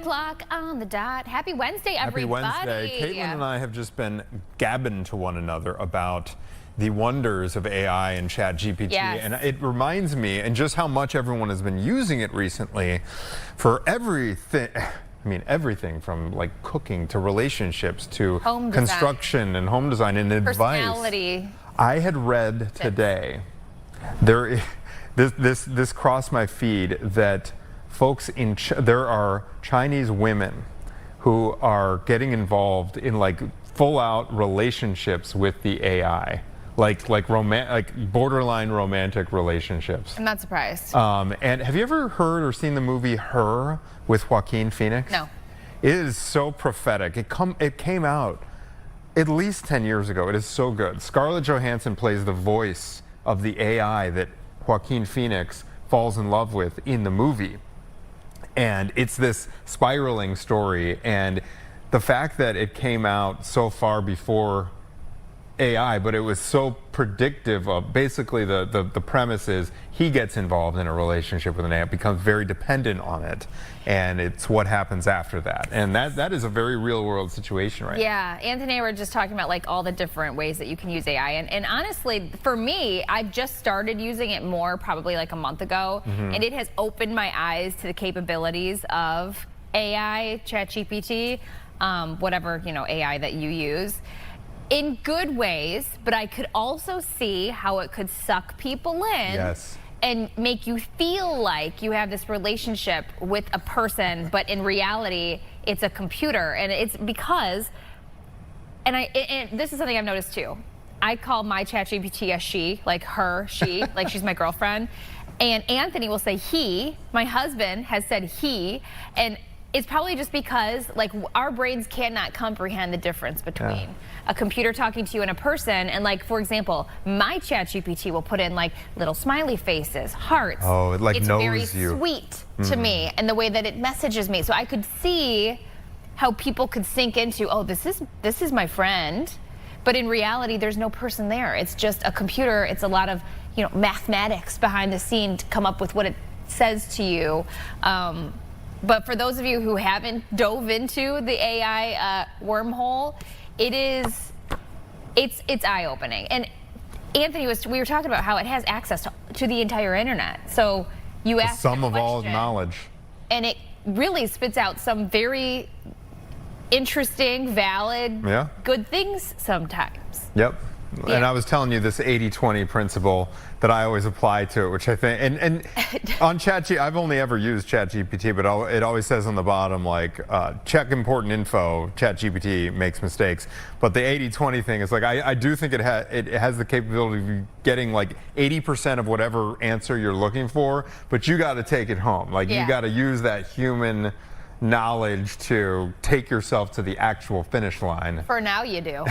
o'clock on the dot. Happy Wednesday, everybody. Happy Wednesday. Caitlin and I have just been gabbing to one another about the wonders of AI and ChatGPT. Yes. And it reminds me, and just how much everyone has been using it recently for everything. I mean, everything from like cooking to relationships to home construction and home design and advice. Personality. I had read today, this crossed my feed, that folks there are Chinese women who are getting involved in like full-out relationships with the AI, like borderline romantic relationships. I'm not surprised. And have you ever heard or seen the movie Her with Joaquin Phoenix? No. It is so prophetic. It came out at least 10 years ago. It is so good. Scarlett Johansson plays the voice of the AI that Joaquin Phoenix falls in love with in the movie. And it's this spiraling story, and the fact that it came out so far before AI, but it was so predictive of basically the premise is he gets involved in a relationship with an AI, becomes very dependent on it, and it's what happens after that. And that is a very real world situation right now. Yeah, Anthony and I were just talking about like all the different ways that you can use AI. And honestly, for me, I've just started using it more probably like a month ago, and it has opened my eyes to the capabilities of AI, ChatGPT, whatever, AI that you use, in good ways, but I could also see how it could suck people in. Yes. And make you feel like you have this relationship with a person, but in reality, it's a computer. And it's because, and this is something I've noticed too. I call my ChatGPT a she, like her, she, like she's my girlfriend. And Anthony will say he. My husband has said he, and it's probably just because like our brains cannot comprehend the difference between a computer talking to you and a person. And like, for example, my ChatGPT will put in like little smiley faces, hearts. Oh, it like it's knows very you. Sweet to me, and the way that it messages me. So I could see how people could sink into, oh, this is my friend. But in reality, there's no person there. It's just a computer. It's a lot of, mathematics behind the scene to come up with what it says to you. But for those of you who haven't dove into the AI wormhole, it's eye-opening. And Anthony, we were talking about how it has access to the entire internet. So you ask the sum of all knowledge, and it really spits out some very interesting, valid, good things sometimes. Yep. And I was telling you this 80-20 principle that I always apply to it, which I think, and on ChatGPT, I've only ever used ChatGPT, but it always says on the bottom, like, check important info, ChatGPT makes mistakes. But the 80-20 thing is like, I do think it has the capability of getting like 80% of whatever answer you're looking for, but you got to take it home. Like, you got to use that human knowledge to take yourself to the actual finish line. For now, you do.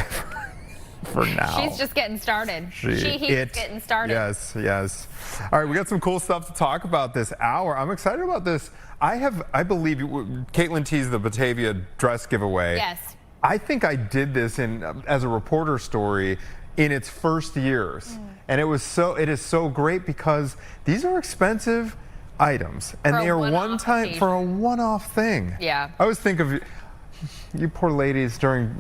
For now. She's just getting started. He's getting started. Yes, yes. All right, we got some cool stuff to talk about this hour. I'm excited about this. I believe, Caitlin teased the Batavia dress giveaway. Yes. I think I did this as a reporter story in its first years. And it is so great because these are expensive items. And they are one-time, for a one-off thing. Yeah. I always think of you poor ladies during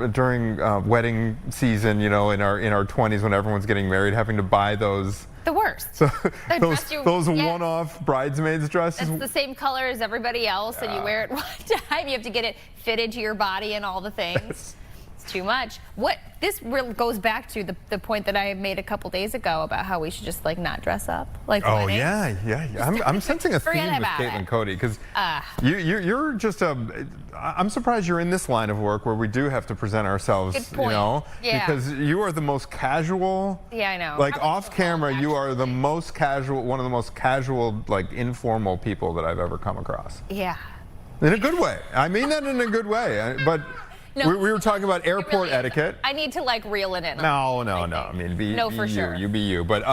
wedding season, in our 20s when everyone's getting married, having to buy those. The worst. So those one-off bridesmaids dresses. It's the same color as everybody else, and you wear it one time. You have to get it fitted to your body and all the things. It's too much. This really goes back to the point that I made a couple days ago about how we should just like not dress up like. Oh yeah. I'm sensing a theme with Caitlin Cody because you're just I'm surprised you're in this line of work where we do have to present ourselves. Good point. Because you are the most casual. Yeah, I know. Like off camera, you are the most casual, one of the most casual, like informal people that I've ever come across. Yeah. In a good way. I mean that in a good way, but. No, we were talking about airport etiquette. I need to like reel it in. No. I mean, be sure. You be you. But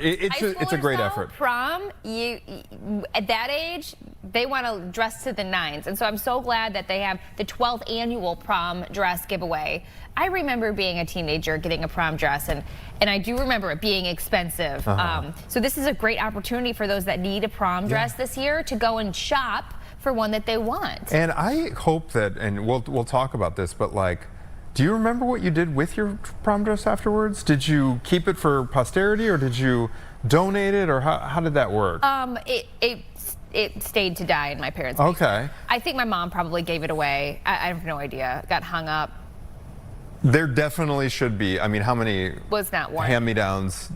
it's a great effort. Prom, at that age, they want to dress to the nines, and so I'm so glad that they have the 12th annual prom dress giveaway. I remember being a teenager getting a prom dress, and I do remember it being expensive. So this is a great opportunity for those that need a prom dress this year to go and shop for one that they want. And I hope that, and we'll talk about this, but like, do you remember what you did with your prom dress afterwards? Did you keep it for posterity, or did you donate it, or how did that work? It stayed to die in my parents' Okay. basement. I think my mom probably gave it away. I have no idea. Got hung up. There definitely should be. I mean, how many Was not worn. hand-me-downs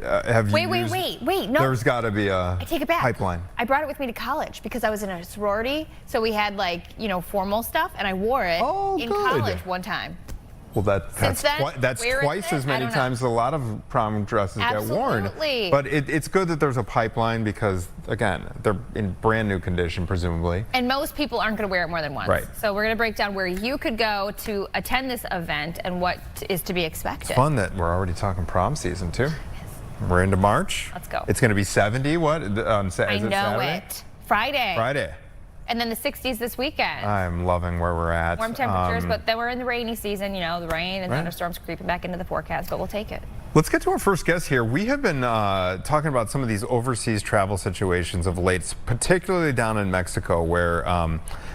have you used? Wait. No. There's got to be a I take it back. pipeline. I brought it with me to college because I was in a sorority, so we had like, formal stuff, and I wore it in good. college one time. Well, that's then, twice as many times a lot of prom dresses get worn. Absolutely. But it's good that there's a pipeline because, again, they're in brand new condition, presumably. And most people aren't going to wear it more than once. Right. So we're going to break down where you could go to attend this event and what is to be expected. It's fun that we're already talking prom season, too. We're into March. Let's go. It's going to be 70, what? I Is know Saturday? it. Friday. Friday. And then the 60s this weekend. I'm loving where we're at. Warm temperatures, but then we're in the rainy season, the rain and Right. thunderstorms creeping back into the forecast, but we'll take it. Let's get to our first guest here. We have been talking about some of these overseas travel situations of late, particularly down in Mexico, where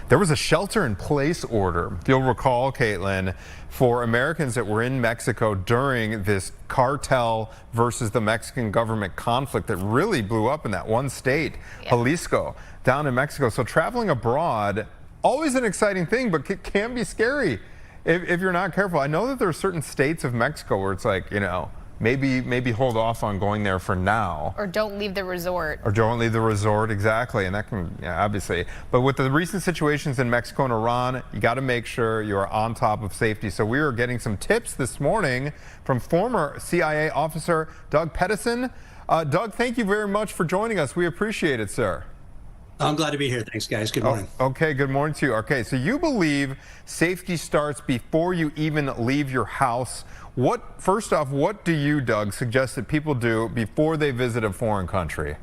there was a shelter-in-place order, if you'll recall, Caitlin, for Americans that were in Mexico during this cartel versus the Mexican government conflict that really blew up in that one state, Jalisco, down in Mexico. So traveling abroad, always an exciting thing, but it can be scary if you're not careful. I know that there are certain states of Mexico where it's like, maybe hold off on going there for now. Or don't leave the resort. Or don't leave the resort, exactly. And that can, obviously. But with the recent situations in Mexico and Iran, you got to make sure you are on top of safety. So we are getting some tips this morning from former CIA officer Doug Pettison. Doug, thank you very much for joining us. We appreciate it, sir. I'm glad to be here. Thanks, guys. Good morning. Okay, good morning to you. Okay, so you believe safety starts before you even leave your house. First off, what do you, Doug, suggest that people do before they visit a foreign country?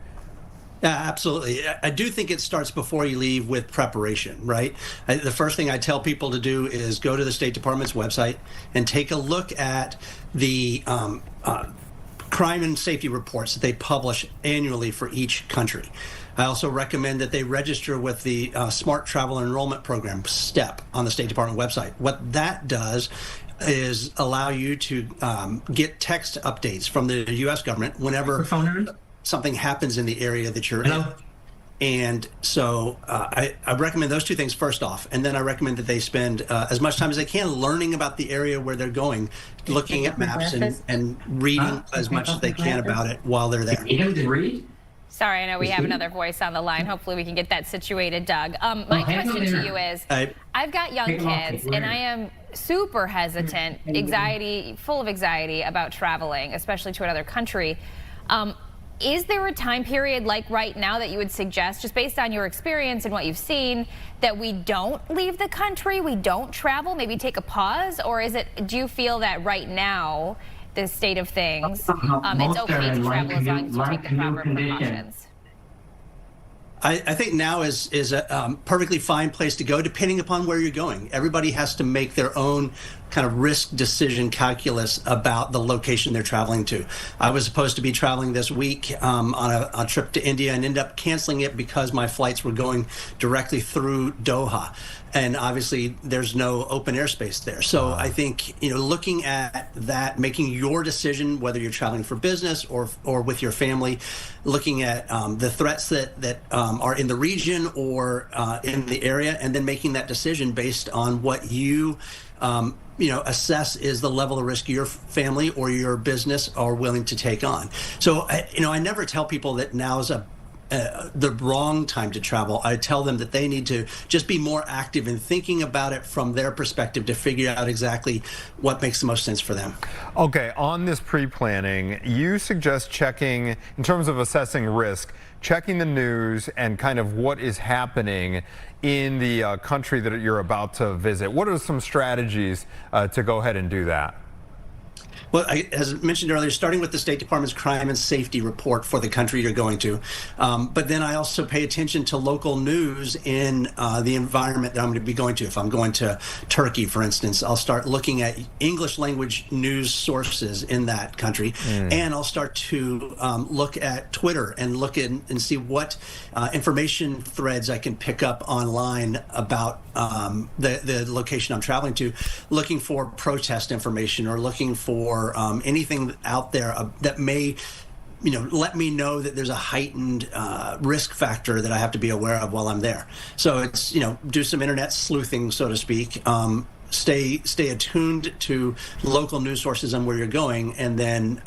Yeah, absolutely. I do think it starts before you leave with preparation, right? The first thing I tell people to do is go to the State Department's website and take a look at the crime and safety reports that they publish annually for each country. I also recommend that they register with the Smart Travel Enrollment Program, STEP, on the State Department website. What that does is allow you to get text updates from the U.S. government whenever something happens in the area that you're in. And so I recommend those two things first off. And then I recommend that they spend as much time as they can learning about the area where they're going, looking at maps and reading as much as they can about it while they're there. Sorry, I know we have another voice on the line. Hopefully we can get that situated, Doug. My question to you is, I've got young kids, and I am super hesitant, full of anxiety about traveling, especially to another country. Is there a time period like right now that you would suggest, just based on your experience and what you've seen, that we don't leave the country, we don't travel, maybe take a pause? Or do you feel that right now, the state of things, it's okay to travel as long as you take the proper precautions? I think now is a perfectly fine place to go, depending upon where you're going. Everybody has to make their own kind of risk decision calculus about the location they're traveling to. I was supposed to be traveling this week on a trip to India and ended up canceling it because my flights were going directly through Doha. And obviously there's no open airspace there. So I think, looking at that, making your decision, whether you're traveling for business or with your family, looking at the threats that are in the region or in the area, and then making that decision based on what you assess is the level of risk your family or your business are willing to take on. So, I never tell people that now is the wrong time to travel. I tell them that they need to just be more active in thinking about it from their perspective to figure out exactly what makes the most sense for them. Okay, on this pre-planning, you suggest checking, in terms of assessing risk, checking the news and kind of what is happening in the country that you're about to visit. What are some strategies to go ahead and do that? Well, as I mentioned earlier, starting with the State Department's crime and safety report for the country you're going to. But then I also pay attention to local news in the environment that I'm going to be going to. If I'm going to Turkey, for instance, I'll start looking at English language news sources in that country. And I'll start to look at Twitter and look in and see what information threads I can pick up online about the location I'm traveling to, looking for protest information or looking for anything out there that may, let me know that there's a heightened risk factor that I have to be aware of while I'm there. So it's, do some internet sleuthing, so to speak. Stay attuned to local news sources on where you're going, and then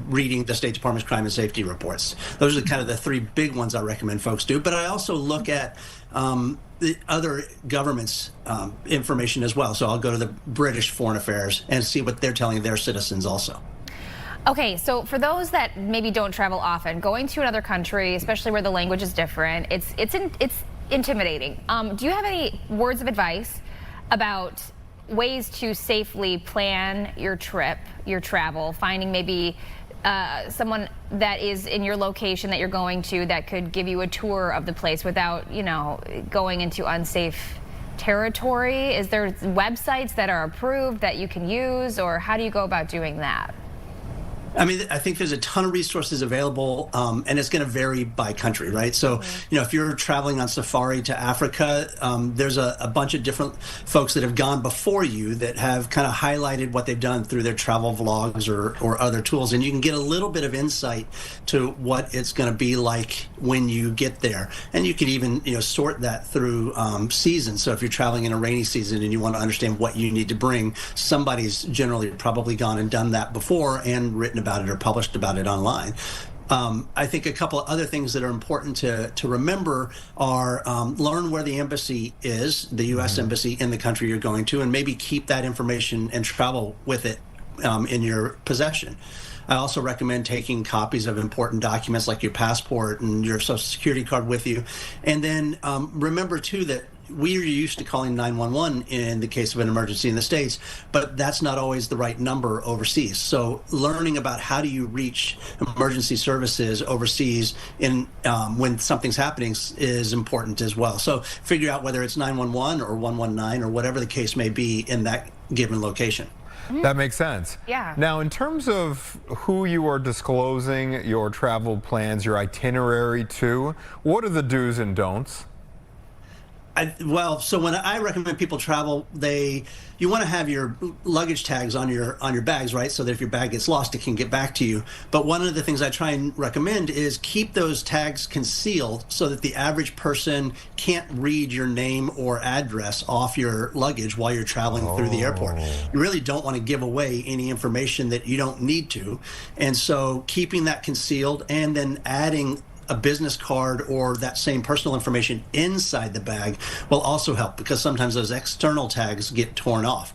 reading the State Department's crime and safety reports. Those are kind of the three big ones I recommend folks do. But I also look at the other governments' information as well. So I'll go to the British Foreign Affairs and see what they're telling their citizens also. Okay, so for those that maybe don't travel often, going to another country, especially where the language is different, it's intimidating. Do you have any words of advice about ways to safely plan your trip, your travel, finding maybe someone that is in your location that you're going to that could give you a tour of the place without, going into unsafe territory? Is there websites that are approved that you can use, or how do you go about doing that? I mean, I think there's a ton of resources available, and it's going to vary by country, right? So, if you're traveling on safari to Africa, there's a bunch of different folks that have gone before you that have kind of highlighted what they've done through their travel vlogs or other tools, and you can get a little bit of insight to what it's going to be like when you get there. And you can even, sort that through seasons. So if you're traveling in a rainy season and you want to understand what you need to bring, somebody's generally probably gone and done that before and written about it or published about it online. I think a couple of other things that are important to remember are learn where the embassy is, the U.S. embassy in the country you're going to, and maybe keep that information and travel with it in your possession. I also recommend taking copies of important documents like your passport and your social security card with you. And then remember, too, that we are used to calling 911 in the case of an emergency in the States, but that's not always the right number overseas. So learning about how do you reach emergency services overseas when something's happening is important as well. So figure out whether it's 911 or 119 or whatever the case may be in that given location. That makes sense. Yeah. Now, in terms of who you are disclosing your travel plans, your itinerary to, what are the do's and don'ts? So when I recommend people travel, you want to have your luggage tags on your bags, right? So that if your bag gets lost, it can get back to you. But one of the things I try and recommend is keep those tags concealed so that the average person can't read your name or address off your luggage while you're traveling through the airport. You really don't want to give away any information that you don't need to. And so keeping that concealed and then adding a business card or that same personal information inside the bag will also help, because sometimes those external tags get torn off.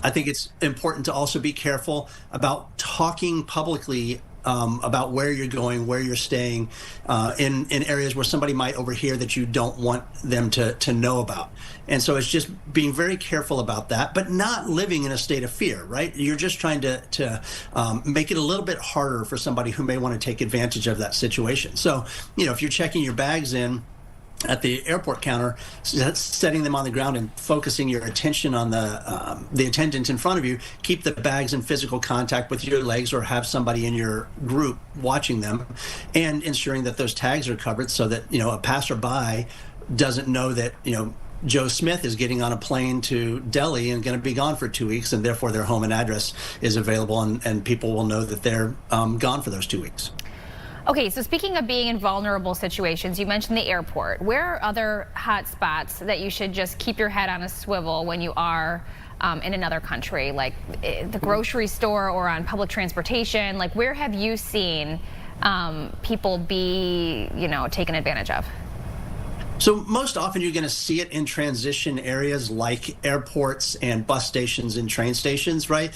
I think it's important to also be careful about talking publicly about where you're going, where you're staying, in areas where somebody might overhear that you don't want them to know about. And so it's just being very careful about that, but not living in a state of fear, right? You're just trying to make it a little bit harder for somebody who may want to take advantage of that situation. So, if you're checking your bags in at the airport counter, setting them on the ground and focusing your attention on the attendant in front of you, keep the bags in physical contact with your legs or have somebody in your group watching them, and ensuring that those tags are covered so that, a passerby doesn't know that, Joe Smith is getting on a plane to Delhi and going to be gone for 2 weeks, and therefore their home and address is available, and people will know that they're gone for those 2 weeks. Okay, so speaking of being in vulnerable situations, you mentioned the airport. Where are other hot spots that you should just keep your head on a swivel when you are in another country, like the grocery store or on public transportation? Like, where have you seen people be, taken advantage of? So most often you're going to see it in transition areas like airports and bus stations and train stations, right?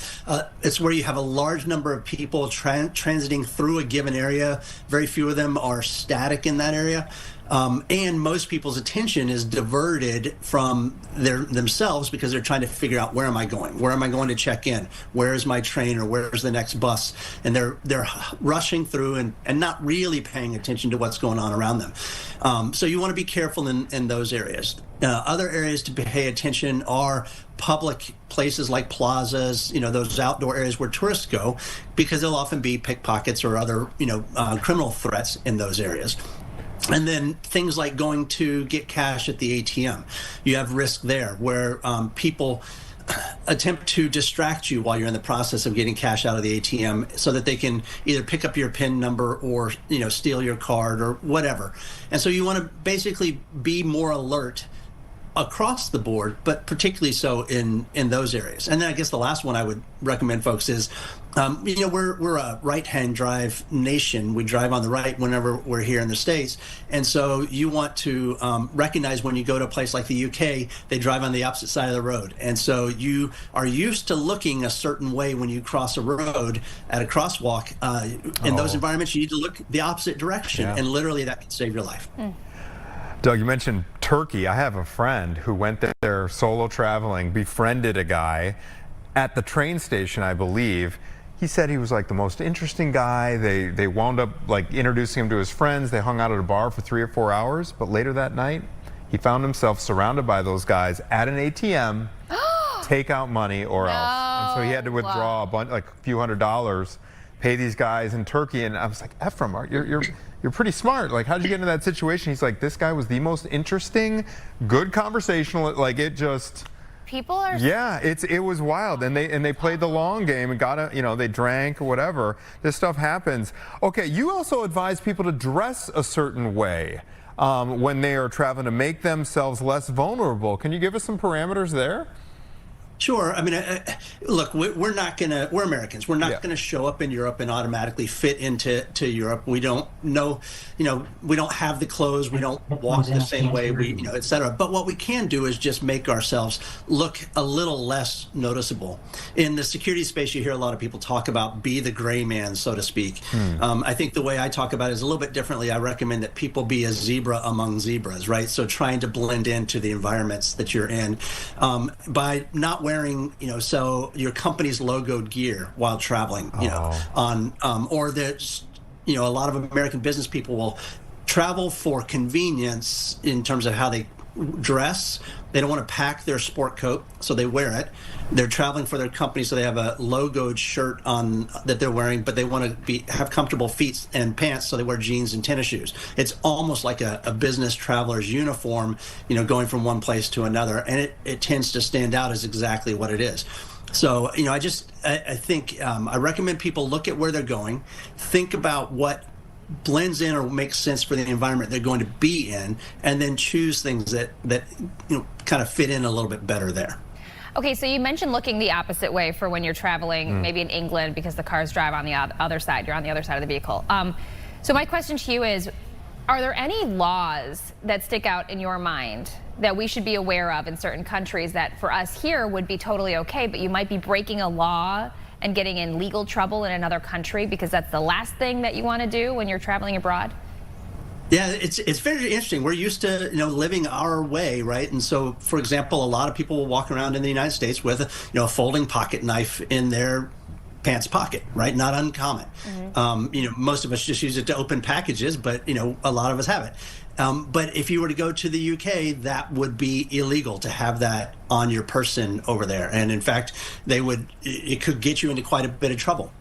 It's where you have a large number of people transiting through a given area. Very few of them are static in that area. And most people's attention is diverted from themselves because they're trying to figure out, where am I going? Where am I going to check in? Where is my train, or where's the next bus? And they're rushing through and not really paying attention to what's going on around them. So you want to be careful in those areas. Other areas to pay attention are public places like plazas, those outdoor areas where tourists go, because there'll often be pickpockets or other, criminal threats in those areas. And then things like going to get cash at the ATM. You have risk there where people attempt to distract you while you're in the process of getting cash out of the ATM so that they can either pick up your PIN number or, steal your card or whatever. And so you want to basically be more alert across the board, but particularly so in those areas. And then I guess the last one I would recommend folks is, we're a right-hand drive nation. We drive on the right whenever we're here in the States. And so you want to recognize when you go to a place like the UK, they drive on the opposite side of the road. And so you are used to looking a certain way when you cross a road at a crosswalk. In those environments, you need to look the opposite direction. And literally that can save your life. Doug, you mentioned Turkey. I have a friend who went there solo traveling, befriended a guy at the train station, I believe. He said he was like the most interesting guy. They wound up like introducing him to his friends. They hung out at a bar for 3 or 4 hours, but later that night, he found himself surrounded by those guys at an ATM, take out money or else. And so he had to withdraw a few $100s, pay these guys in Turkey. And I was like, Ephraim, you're pretty smart. Like, how'd you get into that situation? He's like, this guy was the most interesting, good conversationalist. Like, it just... People are... Yeah, it was wild. And they played the long game and got they drank or whatever. This stuff happens. Okay, you also advise people to dress a certain way when they are traveling to make themselves less vulnerable. Can you give us some parameters there? Sure. I mean, look, we're Americans. We're not going to show up in Europe and automatically fit into Europe. We don't know, we don't have the clothes. We don't walk the same way, et cetera. But what we can do is just make ourselves look a little less noticeable. In the security space, you hear a lot of people talk about be the gray man, so to speak. I think the way I talk about it is a little bit differently. I recommend that people be a zebra among zebras, right? So trying to blend into the environments that you're in by not wearing, so your company's logoed gear while traveling, or there's, a lot of American business people will travel for convenience in terms of how they dress. They don't want to pack their sport coat, so they wear it. They're traveling for their company, so they have a logoed shirt on that they're wearing, but they want to have comfortable feet and pants, so they wear jeans and tennis shoes. It's almost like a business traveler's uniform, going from one place to another, and it tends to stand out as exactly what it is. So, I think I recommend people look at where they're going, think about what blends in or makes sense for the environment they're going to be in, and then choose things that kind of fit in a little bit better there. Okay, so you mentioned looking the opposite way for when you're traveling, maybe in England, because the cars drive on the other side. You're on the other side of the vehicle. So my question to you is, are there any laws that stick out in your mind that we should be aware of in certain countries that for us here would be totally okay, but you might be breaking a law and getting in legal trouble in another country because that's the last thing that you want to do when you're traveling abroad? Yeah, it's very interesting. We're used to living our way, right? And so, for example, a lot of people will walk around in the United States with a folding pocket knife in their pants pocket, right? Not uncommon. Most of us just use it to open packages, but a lot of us have it. But if you were to go to the UK, that would be illegal to have that on your person over there. And in fact, it could get you into quite a bit of trouble.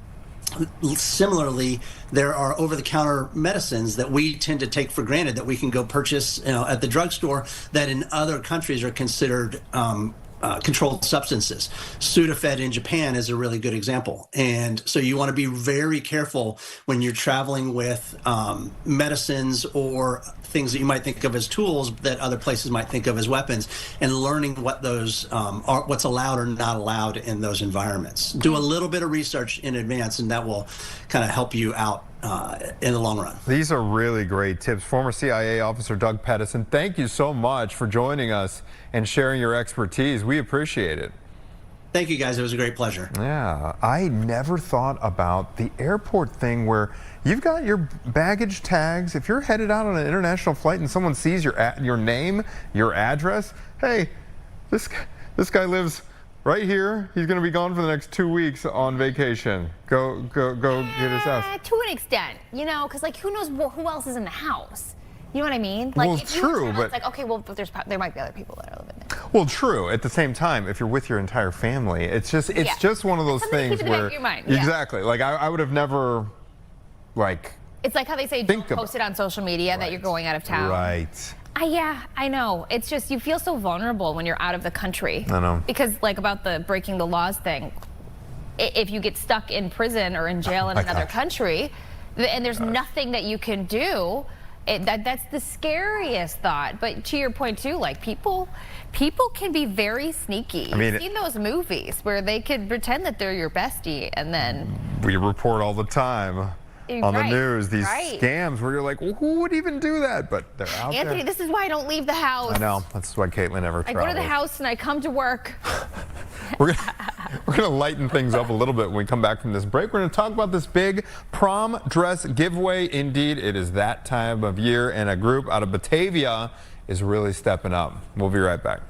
Similarly, there are over-the-counter medicines that we tend to take for granted that we can go purchase at the drugstore that in other countries are considered controlled substances. Sudafed in Japan is a really good example. And so you want to be very careful when you're traveling with medicines or things that you might think of as tools that other places might think of as weapons, and learning what those are, what's allowed or not allowed in those environments. Do a little bit of research in advance, and that will kind of help you out in the long run. These are really great tips. Former CIA officer Doug Pedersen, thank you so much for joining us and sharing your expertise. We appreciate it. Thank you, guys. It was a great pleasure. Yeah, I never thought about the airport thing where you've got your baggage tags. If you're headed out on an international flight and someone sees your name, your address, hey, this guy lives right here. He's going to be gone for the next 2 weeks on vacation. Go get his ass. To an extent, you know, because like who knows who else is in the house. You know what I mean? Like, well, if you true, turn out, but it's like, okay, well, but there might be other people that are living there. Well, true. At the same time, if you're with your entire family, it's just one of those Something to things keep in the back where of your mind. Yeah. Exactly. Like I would have never, like. It's like how they say don't post it on social media that you're going out of town. Right. Yeah, I know. It's just you feel so vulnerable when you're out of the country. I know. Because like about the breaking the laws thing, if you get stuck in prison or in jail in another country, and there's nothing that you can do. That's the scariest thought. But to your point too, like people can be very sneaky. I mean, you've seen those movies where they could pretend that they're your bestie and then we report all the time on the news these scams where you're like, well, who would even do that? But they're out there. Anthony, this is why I don't leave the house. I know. That's why Caitlin never travels. I go to the house and I come to work. We're gonna lighten things up a little bit when we come back from this break. We're gonna talk about this big prom dress giveaway. Indeed, it is that time of year, and a group out of Batavia is really stepping up. We'll be right back.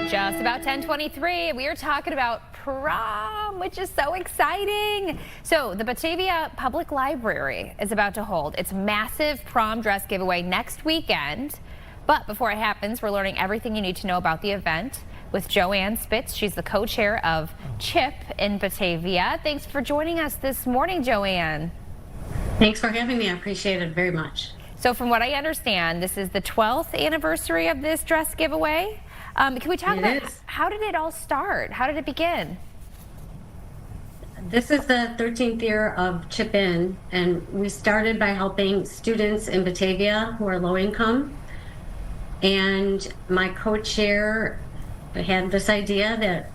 Just about 10:23. We are talking about prom, which is so exciting. So the Batavia Public Library is about to hold its massive prom dress giveaway next weekend. But before it happens, we're learning everything you need to know about the event with Joanne Spitz. She's the co-chair of CHIP in Batavia. Thanks for joining us this morning, Joanne. Thanks for having me. I appreciate it very much. So from what I understand, this is the 12th anniversary of this dress giveaway. Can we talk about how did it all start? How did it begin? This is the 13th year of Chip In, and we started by helping students in Batavia who are low income. And my co-chair had this idea that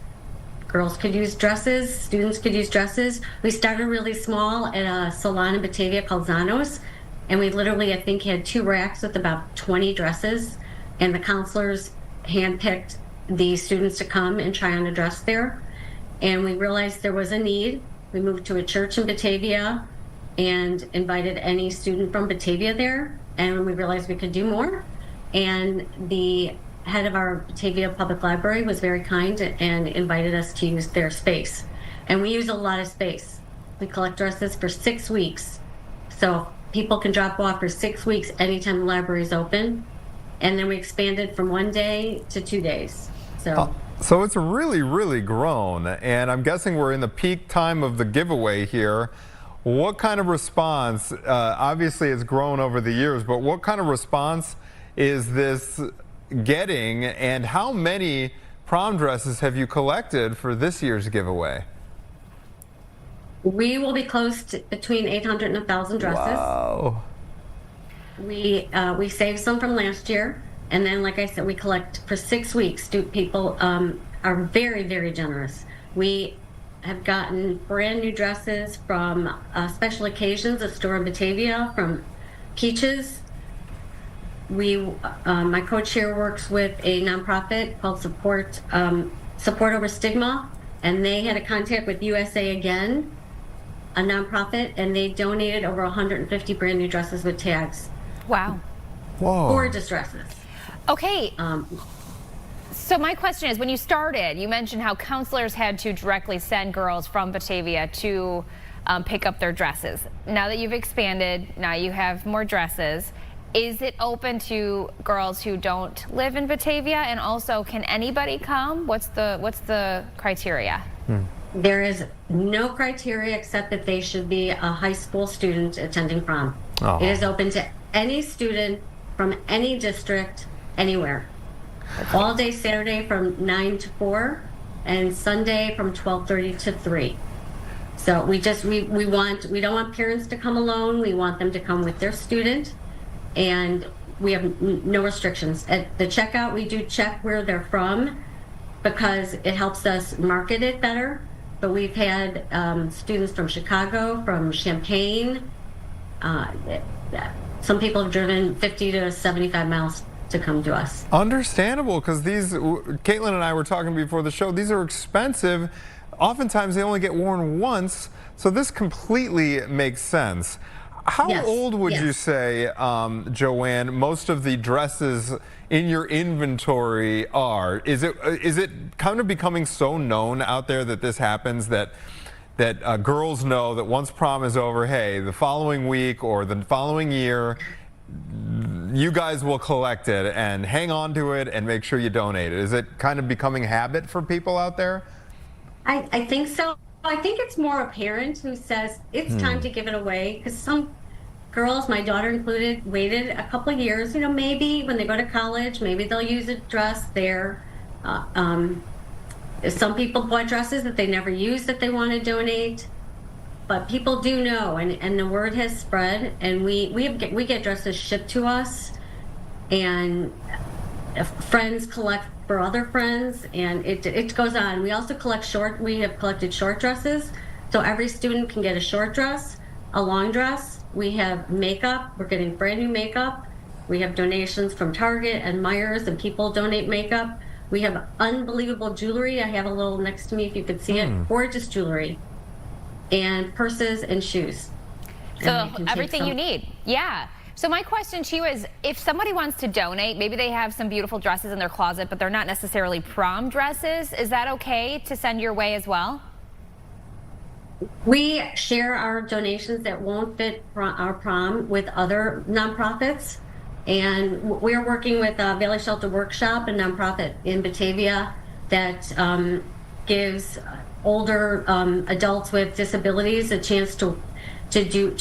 girls could use dresses, students could use dresses. We started really small at a salon in Batavia called Zanos, and we literally, I think, had 2 racks with about 20 dresses, and the counselors handpicked the students to come and try on a dress there. And we realized there was a need. We moved to a church in Batavia and invited any student from Batavia there, and we realized we could do more. And the head of our Batavia Public Library was very kind and invited us to use their space. And we use a lot of space. We collect dresses for 6 weeks. So people can drop off for 6 weeks anytime the library is open. And then we expanded from 1 day to 2 days. So it's really, really grown. And I'm guessing we're in the peak time of the giveaway here. What kind of response, obviously it's grown over the years, but what kind of response is this getting, and how many prom dresses have you collected for this year's giveaway? We will be close to between 800 and 1,000 dresses. Wow. We saved some from last year, and then, like I said, we collect for 6 weeks. People are very, very generous. We have gotten brand new dresses from special occasions, a store in Batavia, from Teases. My co-chair works with a nonprofit called Support Over Stigma, and they had a contact with USA Again, a nonprofit, and they donated over 150 brand new dresses with tags. Wow. Whoa. Gorgeous dresses. Okay. So my question is, when you started, you mentioned how counselors had to directly send girls from Batavia to pick up their dresses. Now that you've expanded, now you have more dresses. Is it open to girls who don't live in Batavia? And also, can anybody come? What's the criteria? There is no criteria except that they should be a high school student attending prom. Oh. It is open to any student from any district, anywhere. All day Saturday from 9 to 4, and Sunday from 12:30 to 3. So we don't want parents to come alone. We want them to come with their student, and we have no restrictions. At the checkout, we do check where they're from because it helps us market it better. But we've had students from Chicago, from Champaign. Some people have driven 50 to 75 miles to come to us. Understandable, because Caitlin and I were talking before the show, these are expensive. Oftentimes they only get worn once, so this completely makes sense. How old would you say, Joanne, most of the dresses in your inventory are? Is it kind of becoming so known out there that this happens, that girls know that once prom is over, hey, the following week or the following year, you guys will collect it and hang on to it and make sure you donate it? Is it kind of becoming habit for people out there? I think so. I think it's more a parent who says it's time to give it away, because some girls, my daughter included, waited a couple of years. Maybe when they go to college, maybe they'll use a dress there. Some people bought dresses that they never used that they want to donate. But people do know, and the word has spread, and we get dresses shipped to us, and friends collect for other friends, and it goes on. We also we have collected short dresses, so every student can get a short dress, a long dress. We have makeup. We're getting brand new makeup. We have donations from Target and Myers, and people donate makeup. We have unbelievable jewelry. I have a little next to me if you could see it. Gorgeous jewelry. And purses and shoes. So everything you need. Yeah. So my question to you is, if somebody wants to donate, maybe they have some beautiful dresses in their closet, but they're not necessarily prom dresses, is that okay to send your way as well? We share our donations that won't fit our prom with other nonprofits. And we're working with Valley Shelter Workshop, a nonprofit in Batavia that gives older adults with disabilities a chance to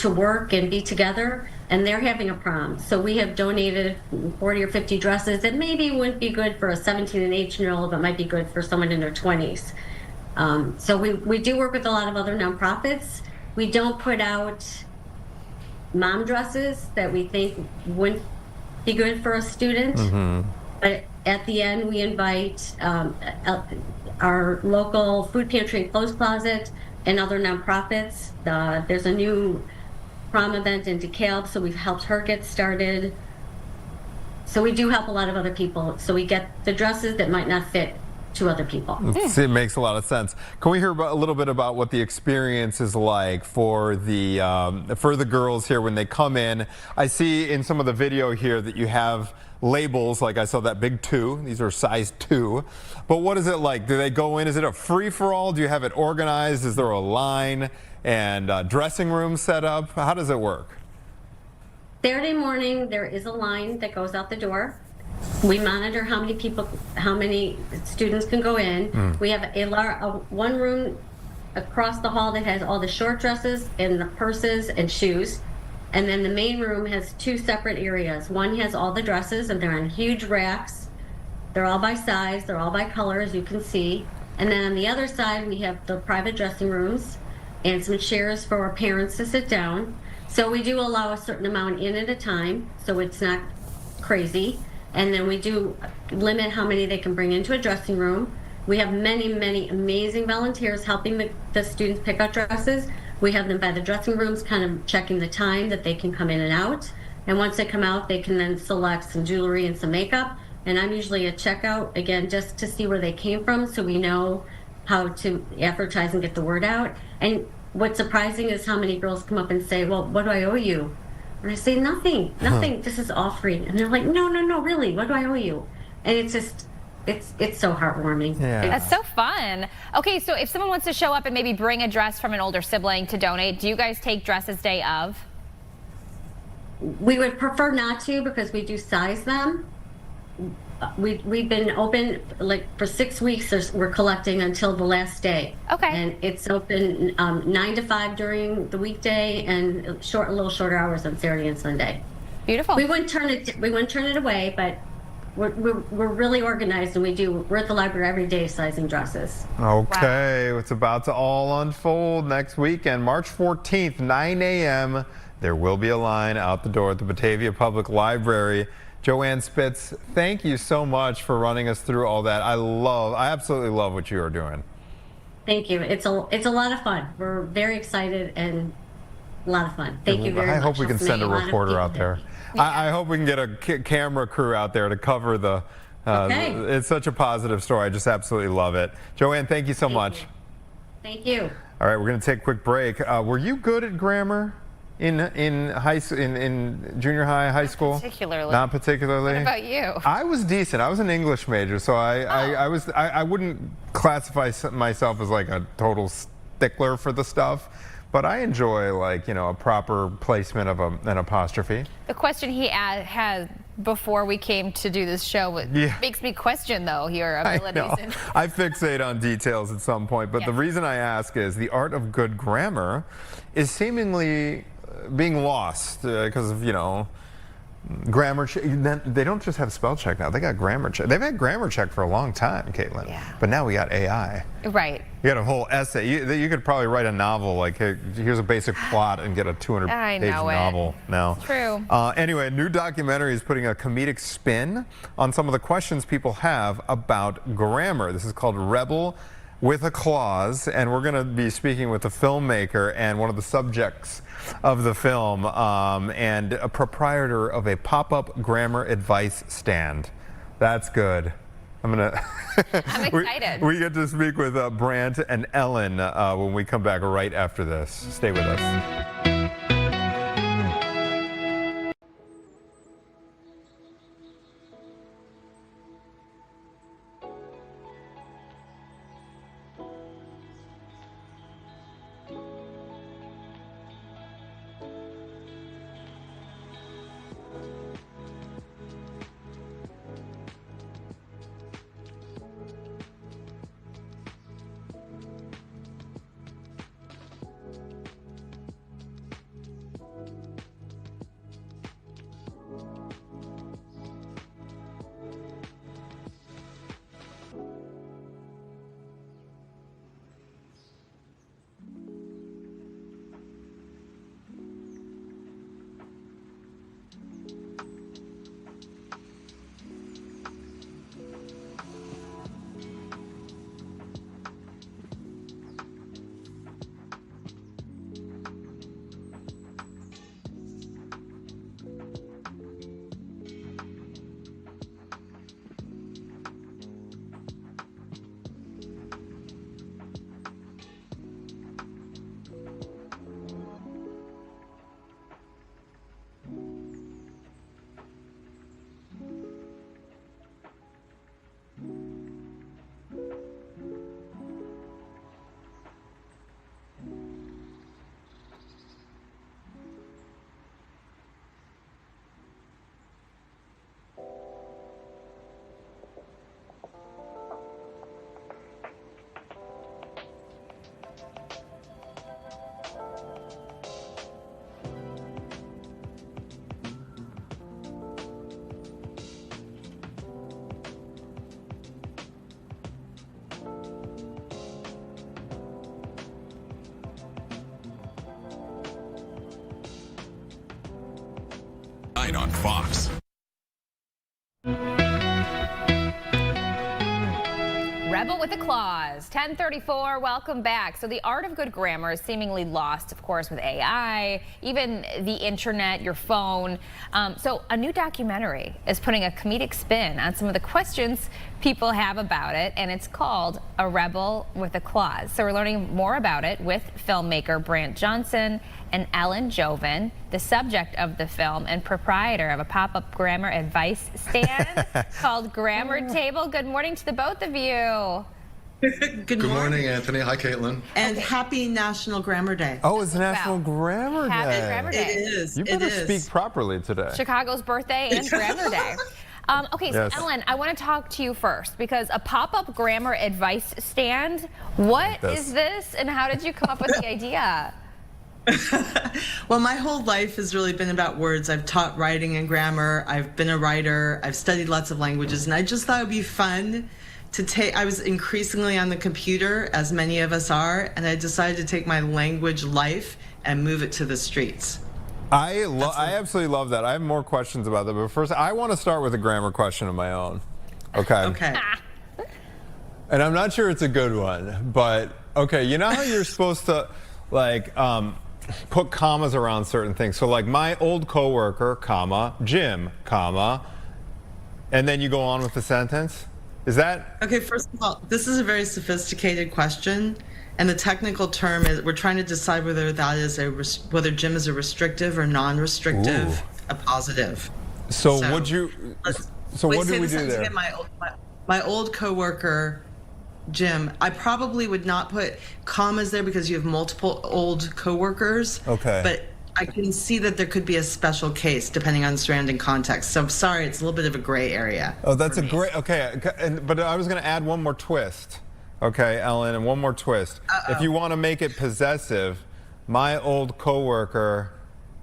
work and be together, and they're having a prom. So we have donated 40 or 50 dresses that maybe wouldn't be good for a 17 and 18-year-old, but might be good for someone in their 20s. So we do work with a lot of other nonprofits. We don't put out mom dresses that we think wouldn't be good for a student, but at the end we invite our local food pantry and clothes closet and other nonprofits. There's a new prom event in DeKalb, so we've helped her get started. So we do help a lot of other people. So we get the dresses that might not fit to other people. It makes a lot of sense. Can we hear a little bit about what the experience is like for the girls here when they come in? I see in some of the video here that you have labels, like I saw that big 2. These are size 2. But what is it like? Do they go in? Is it a free-for-all? Do you have it organized? Is there a line and dressing room set up? How does it work? Saturday morning, there is a line that goes out the door. We monitor how many students can go in. We have one room across the hall that has all the short dresses and the purses and shoes. And then the main room has two separate areas. One has all the dresses, and they're on huge racks. They're all by size, they're all by color, as you can see. And then on the other side, we have the private dressing rooms and some chairs for our parents to sit down. So we do allow a certain amount in at a time, so it's not crazy. And then we do limit how many they can bring into a dressing room. We have many, many amazing volunteers helping the students pick out dresses. We have them by the dressing rooms, kind of checking the time that they can come in and out. And once they come out, they can then select some jewelry and some makeup. And I'm usually at checkout, again, just to see where they came from, so we know how to advertise and get the word out. And what's surprising is how many girls come up and say, well, what do I owe you? And I say, nothing, this is all free. And they're like, no, really, what do I owe you? And it's just, it's so heartwarming. Yeah. That's so fun. Okay, so if someone wants to show up and maybe bring a dress from an older sibling to donate, do you guys take dresses day of? We would prefer not to, because we do size them. We've been open like for 6 weeks. We're collecting until the last day. Okay. And it's open 9 to 5 during the weekday, and a little shorter hours on Saturday and Sunday. Beautiful. We wouldn't turn it away, but we're really organized, and we're at the library every day sizing dresses. Okay, it's about to all unfold next weekend, March 14th, 9 a.m. There will be a line out the door at the Batavia Public Library. Joanne Spitz, thank you so much for running us through all that. I absolutely love what you are doing. Thank you. It's a lot of fun. We're very excited and a lot of fun. Thank you very much. I hope we can send a reporter out there. Yeah. I hope we can get a camera crew out there to cover the. Okay. It's such a positive story. I just absolutely love it. Joanne, thank you so much. Thank you. All right, we're going to take a quick break. Were you good at grammar in junior high school? Not particularly. Not particularly. What about you? I was decent. I was an English major, so I wouldn't classify myself as like a total stickler for the stuff. But I enjoy, like, a proper placement of an apostrophe. The question he had before we came to do this show makes me question, though, your abilities. I fixate on details at some point, but the reason I ask is the art of good grammar is seemingly being lost because of, grammar check. They don't just have spell check now. They got grammar check. They've had grammar check for a long time, Caitlin. Yeah. But now we got AI. Right. You got a whole essay. You could probably write a novel, like, hey, here's a basic plot, and get a 200-page novel now. True. Anyway, a new documentary is putting a comedic spin on some of the questions people have about grammar. This is called Rebel with a Clause, and we're going to be speaking with the filmmaker and one of the subjects of the film, and a proprietor of a pop-up grammar advice stand. That's good. I'm excited. we get to speak with Brant and Ellen when we come back right after this. Stay with us. tonight on Fox. Rebel with a Clause, 10:34, welcome back. So the art of good grammar is seemingly lost, of course, with AI, even the internet, your phone. So a new documentary is putting a comedic spin on some of the questions people have about it, and it's called A Rebel with a Clause. So we're learning more about it with filmmaker Brant Johnson and Ellen Joven, the subject of the film and proprietor of a pop-up grammar advice stand called Grammar Table. Good morning to the both of you. Good morning, Anthony. Hi, Caitlin. And happy National Grammar Day. Oh, it's National Grammar Day. Happy Grammar Day. It is. You better speak properly today. Chicago's birthday and Grammar Day. Okay, so Yes. Ellen, I want to talk to you first because a pop-up grammar advice stand, what is this and how did you come up with the idea? Well, my whole life has really been about words. I've taught writing and grammar. I've been a writer. I've studied lots of languages. And I just thought it would be fun to take, I was increasingly on the computer, as many of us are, and I decided to take my language life and move it to the streets. I absolutely love that. I have more questions about that, but first I want to start with a grammar question of my own. Okay. Okay. And I'm not sure it's a good one, but okay, you know how you're supposed to like put commas around certain things. So like my old coworker, comma, Jim, comma, and then you go on with the sentence? Is that? Okay, first of all, this is a very sophisticated question. And the technical term is we're trying to decide whether that is whether Jim is a restrictive or non-restrictive appositive. So would you? So what do we do there? Again, my old coworker, Jim. I probably would not put commas there because you have multiple old coworkers. Okay. But I can see that there could be a special case depending on the surrounding context. So I'm sorry, it's a little bit of a gray area. Oh, that's a great. Okay, but I was going to add one more twist. Okay, Ellen, and one more twist. If you want to make it possessive, my old coworker,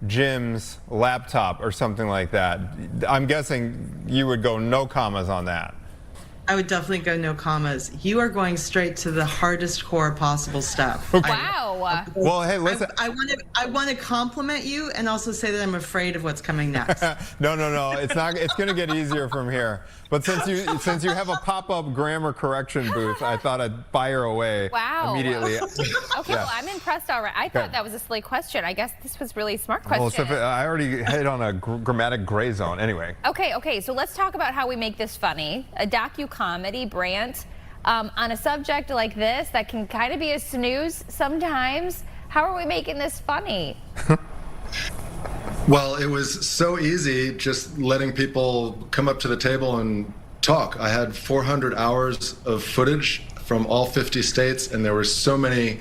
Jim's laptop or something like that, I'm guessing you would go no commas on that. I would definitely go no commas. You are going straight to the hardest core possible stuff. Wow. Well, hey, listen. I want to compliment you and also say that I'm afraid of what's coming next. No. It's not. It's going to get easier from here. But since you have a pop-up grammar correction booth, I thought I'd fire away immediately. Okay, well, I'm impressed already. I thought that was a silly question. I guess this was really a smart question. Well, I already hit on a grammatic gray zone. Anyway. Okay, so let's talk about how we make this funny. A docu-comedy, Brant, on a subject like this that can kind of be a snooze sometimes. How are we making this funny? Well, it was so easy just letting people come up to the table and talk. I had 400 hours of footage from all 50 states, and there were so many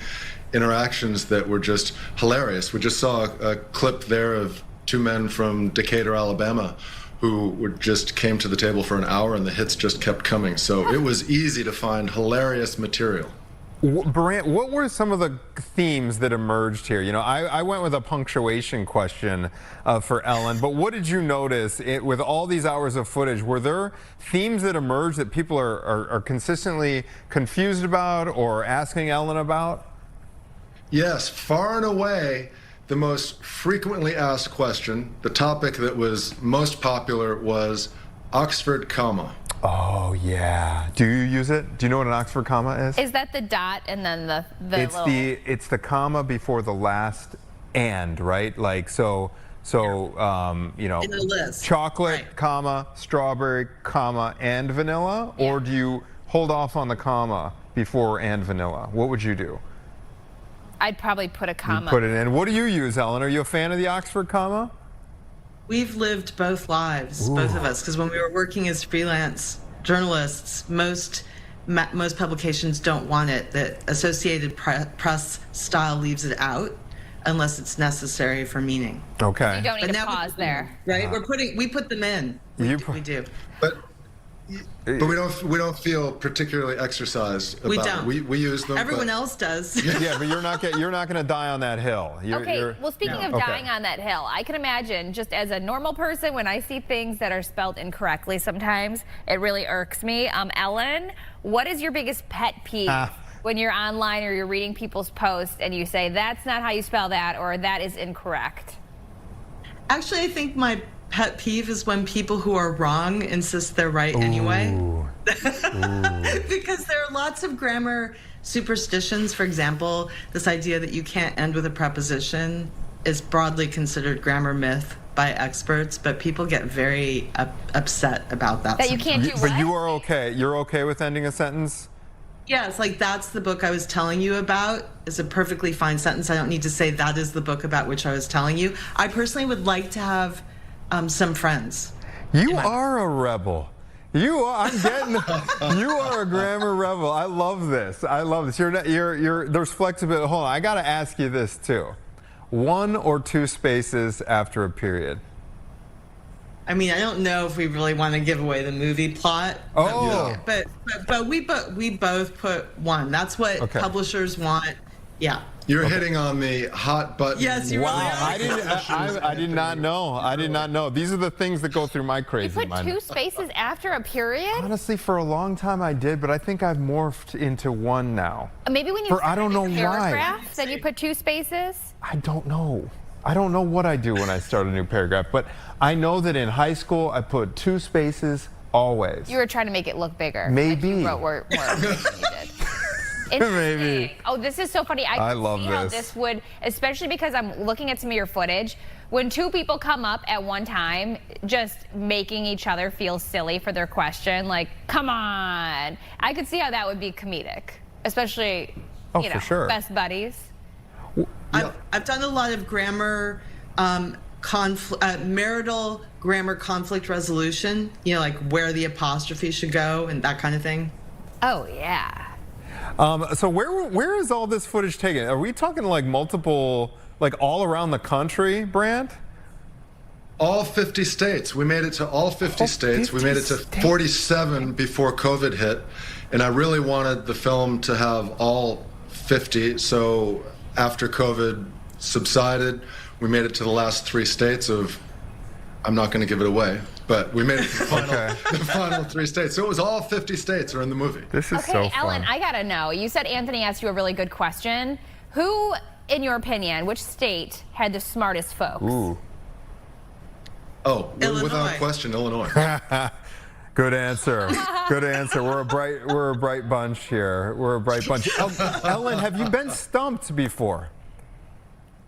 interactions that were just hilarious. We just saw a clip there of two men from Decatur, Alabama, who just came to the table for an hour, and the hits just kept coming. So it was easy to find hilarious material. Brant, what were some of the themes that emerged here? You know, I went with a punctuation question for Ellen, but what did you notice with all these hours of footage? Were there themes that emerged that people are consistently confused about or asking Ellen about? Yes, far and away, the most frequently asked question, the topic that was most popular was Oxford comma. Oh, yeah. Do you use it? Do you know what an Oxford comma is? Is that the dot and then the It's the comma before the last and, right? Like, you know, In a list. chocolate, Right. comma, strawberry, comma, and vanilla? Yeah. Or do you hold off on the comma before and vanilla? What would you do? I'd probably put a comma. Put it in. What do you use, Ellen? Are you a fan of the Oxford comma? We've lived both lives, both of us, because when we were working as freelance journalists, most publications don't want it. The Associated Press style leaves it out unless it's necessary for meaning. Okay. You don't need But to now pause there. Right? We put them in. We do. But we don't feel particularly exercised about We don't. it. We use them. Everyone else does. Yeah, but you're not going to die on that hill. Well, speaking of dying on that hill, I can imagine just as a normal person, when I see things that are spelled incorrectly sometimes, it really irks me. Ellen, what is your biggest pet peeve when you're online or you're reading people's posts and you say, that's not how you spell that, or that is incorrect? Actually, I think my pet peeve is when people who are wrong insist they're right anyway. Ooh. Because there are lots of grammar superstitions. For example, this idea that you can't end with a preposition is broadly considered grammar myth by experts, but people get very upset about that. That you can't do But what? you are okay. You're okay with ending a sentence? Yeah, it's like, that's the book I was telling you about is a perfectly fine sentence. I don't need to say that is the book about which I was telling you. I personally would like to have some friends. You are a rebel. You are. I'm getting. You are a grammar rebel. I love this. I love this. There's flexibility. Hold on. I got to ask you this too. 1 or 2 spaces after a period. I mean, I don't know if we really want to give away the movie plot. Oh. But we both put 1. That's what publishers want. Yeah. You're hitting on the hot button. Yes, you Wow, really are. I did not know. I did not know. These are the things that go through my You crazy put mind. 2 spaces after a period? Honestly, for a long time I did, but I think I've morphed into 1 now. Maybe when you I don't know why. paragraph, then you put 2 spaces? I don't know. I don't know what I do when I start a new paragraph, but I know that in high school I put 2 spaces always. You were trying to make it look bigger. Maybe. Like you wrote more than you did. Maybe. Oh, this is so funny. I can love see how this. this would, especially because I'm looking at some of your footage, when 2 people come up at one time, just making each other feel silly for their question, like, come on. I could see how that would be comedic, especially, you know, for sure. best buddies. I've done a lot of grammar, marital grammar conflict resolution, you know, like where the apostrophe should go and that kind of thing. Oh, yeah. So where is all this footage taken? Are we talking like multiple, like all around the country, Brant? All 50 states. We made it to all 50 states. We made it to 47 before COVID hit. And I really wanted the film to have all 50. So after COVID subsided, we made it to the last 3 states of, I'm not going to give it away, but we made it to the final 3 states. So it was all 50 states are in the movie. This is Okay, so fun. Ellen, I gotta know. You said Anthony asked you a really good question. Who, in your opinion, which state had the smartest folks? Ooh. Oh, Illinois. without question, Illinois. Good answer. Good answer. We're a bright bunch here. We're a bright bunch. Ellen, have you been stumped before?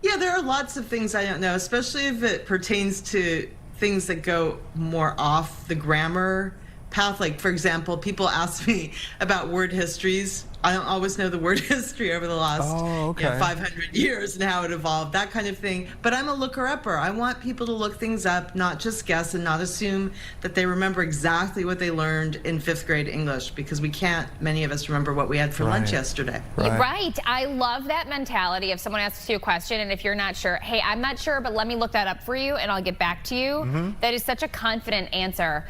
Yeah, there are lots of things I don't know, especially if it pertains to things that go more off the grammar path. Like, for example, people ask me about word histories. I don't always know the word history over the last 500 years and how it evolved, that kind of thing. But I'm a looker-upper. I want people to look things up, not just guess and not assume that they remember exactly what they learned in 5th grade English, because we can't, many of us, remember what we had for lunch yesterday. Right. I love that mentality. If someone asks you a question and if you're not sure, hey, I'm not sure, but let me look that up for you and I'll get back to you. That is such a confident answer.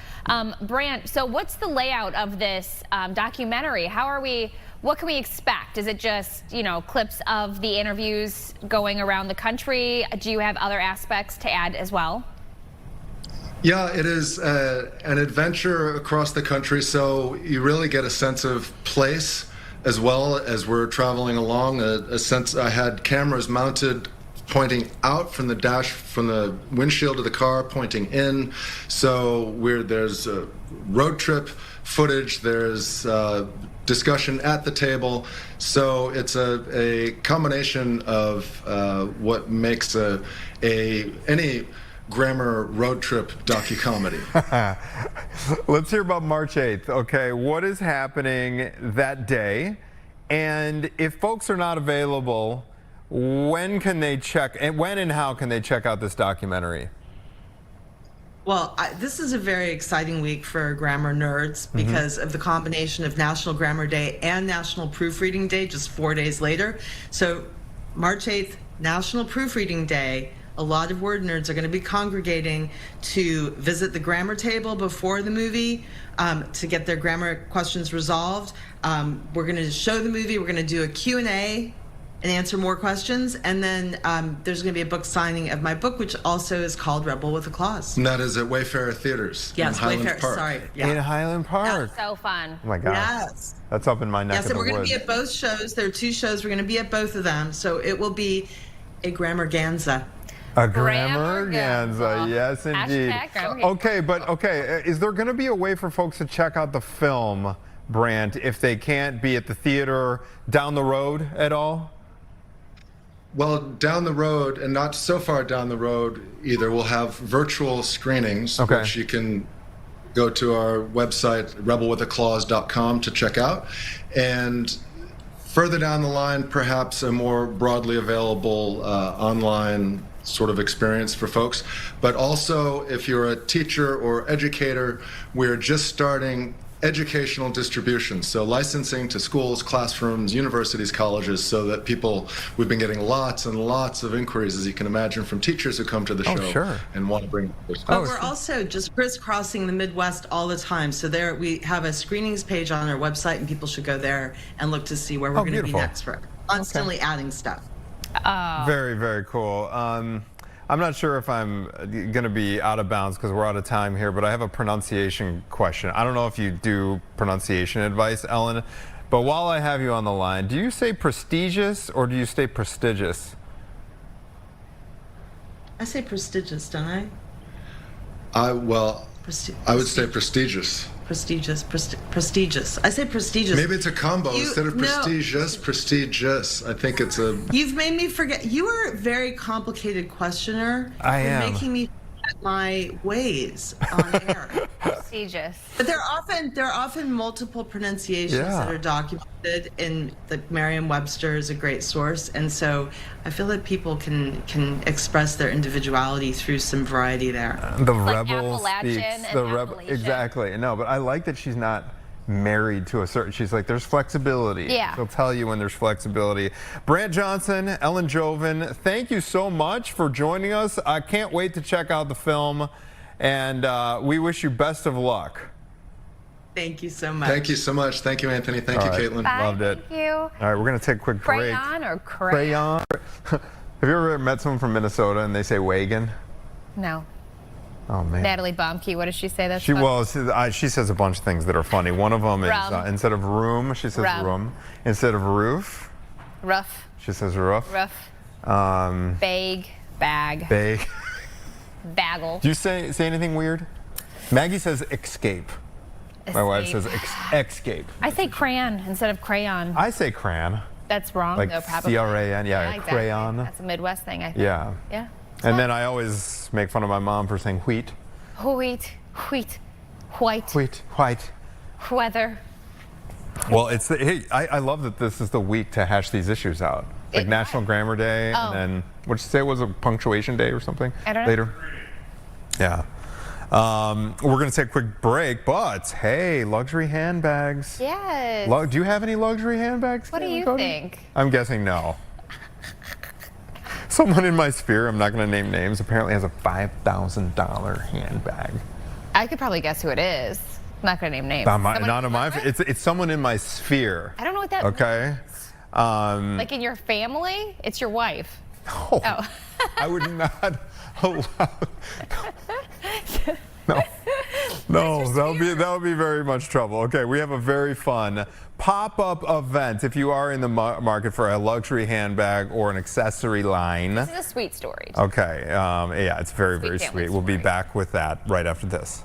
Brant, so what's the layout of this documentary? What can we expect? Is it just, you know, clips of the interviews going around the country? Do you have other aspects to add as well? Yeah, it is an adventure across the country, so you really get a sense of place as well as we're traveling along. A sense, I had cameras mounted pointing out from the dash, from the windshield of the car, pointing in. So there's road trip footage, there's discussion at the table. So it's a combination of what makes any grammar road trip docu-comedy. Let's hear about March 8th. Okay, what is happening that day? And if folks are not available, when can they check, and when and how can they check out this documentary? Well, this is a very exciting week for grammar nerds because of the combination of National Grammar Day and National Proofreading Day just 4 days later. So March 8th, National Proofreading Day. A lot of word nerds are going to be congregating to visit the grammar table before the movie to get their grammar questions resolved. We're going to show the movie. We're going to do a Q&A and answer more questions. And then there's going to be a book signing of my book, which also is called Rebel with a Clause. And that is at Wayfarer Theaters in Highland Park. Sorry. In Highland Park. So fun. Oh my God. Yes. That's up in my neck of the Yes, and we're going woods. to be at both shows. There are 2 shows. We're going to be at both of them. So it will be a grammar ganza. A Grammerganza, yes indeed. Hashtag Grammerganza. Okay, but is there going to be a way for folks to check out the film, Brant, if they can't be at the theater down the road at all? Well, down the road, and not so far down the road either, we'll have virtual screenings, which you can go to our website, rebelwithaclause.com, to check out. And further down the line, perhaps a more broadly available online sort of experience for folks. But also, if you're a teacher or educator, we're just starting educational distribution, so licensing to schools, classrooms, universities, colleges, so that we've been getting lots and lots of inquiries, as you can imagine, from teachers who come to the show and want to bring their schools. But we're also just crisscrossing the Midwest all the time, so there we have a screenings page on our website, and people should go there and look to see where we're going to be next. We're constantly adding stuff. Very, very cool. I'm not sure if I'm going to be out of bounds because we're out of time here, but I have a pronunciation question. I don't know if you do pronunciation advice, Ellen, but while I have you on the line, do you say prestigious or do you say prestigious? I say prestigious, don't I? I would say prestigious. Prestigious. I say prestigious. Maybe it's a combo. Instead of prestigious. I think it's a... You've made me forget. You are a very complicated questioner. Am. You're making me forget my ways on air. Prestigious. But there are often multiple pronunciations that are documented, in the Merriam-Webster is a great source, and so I feel that people can express their individuality through some variety there. The like rebel Appalachian speaks. and The rebel, exactly. No, but I like that she's not married to a certain. She's like, there's flexibility. Yeah. She'll tell you when there's flexibility. Brant Johnson, Ellen Joven, thank you so much for joining us. I can't wait to check out the film, and we wish you best of luck. Thank you so much. Thank you so much. Thank you, Anthony. Thank you, Caitlin. Bye, Loved it. Thank you. All right, we're going to take a quick break. Crayon or crayon? Crayon. Have you ever met someone from Minnesota and they say wagon? No. Oh, man. Natalie Baumke, what does she say? That's She says a bunch of things that are funny. One of them is instead of room, she says room. Instead of roof, rough. she says roof. Rough. Bag. Bagel. Do you say anything weird? Maggie says escape. My wife says escape. I say crayon instead of crayon. I say crayon. That's wrong, like though, probably. C-R-A-N, Exactly. crayon. That's a Midwest thing, I think. Yeah. Yeah. And then I always make fun of my mom for saying wheat. White. Weather. Well, I love that this is the week to hash these issues out. Like National Grammar Day, and then what'd you say it was, a punctuation day or something? I don't know. Later. Yeah. We're going to take a quick break, but hey, luxury handbags. Yes. Do you have any luxury handbags? What do you Cody? think? I'm guessing no. Someone in my sphere, I'm not going to name names, apparently has a $5,000 handbag. I could probably guess who it is. I'm not going to name names. It's someone in my sphere. I don't know what that means. Like in your family? It's your wife. No. Oh. I would not allow. No, that would be very much trouble. Okay, we have a very fun pop-up event if you are in the market for a luxury handbag or an accessory line. This is a sweet story. Okay, yeah, it's very, very sweet. We'll be back with that right after this.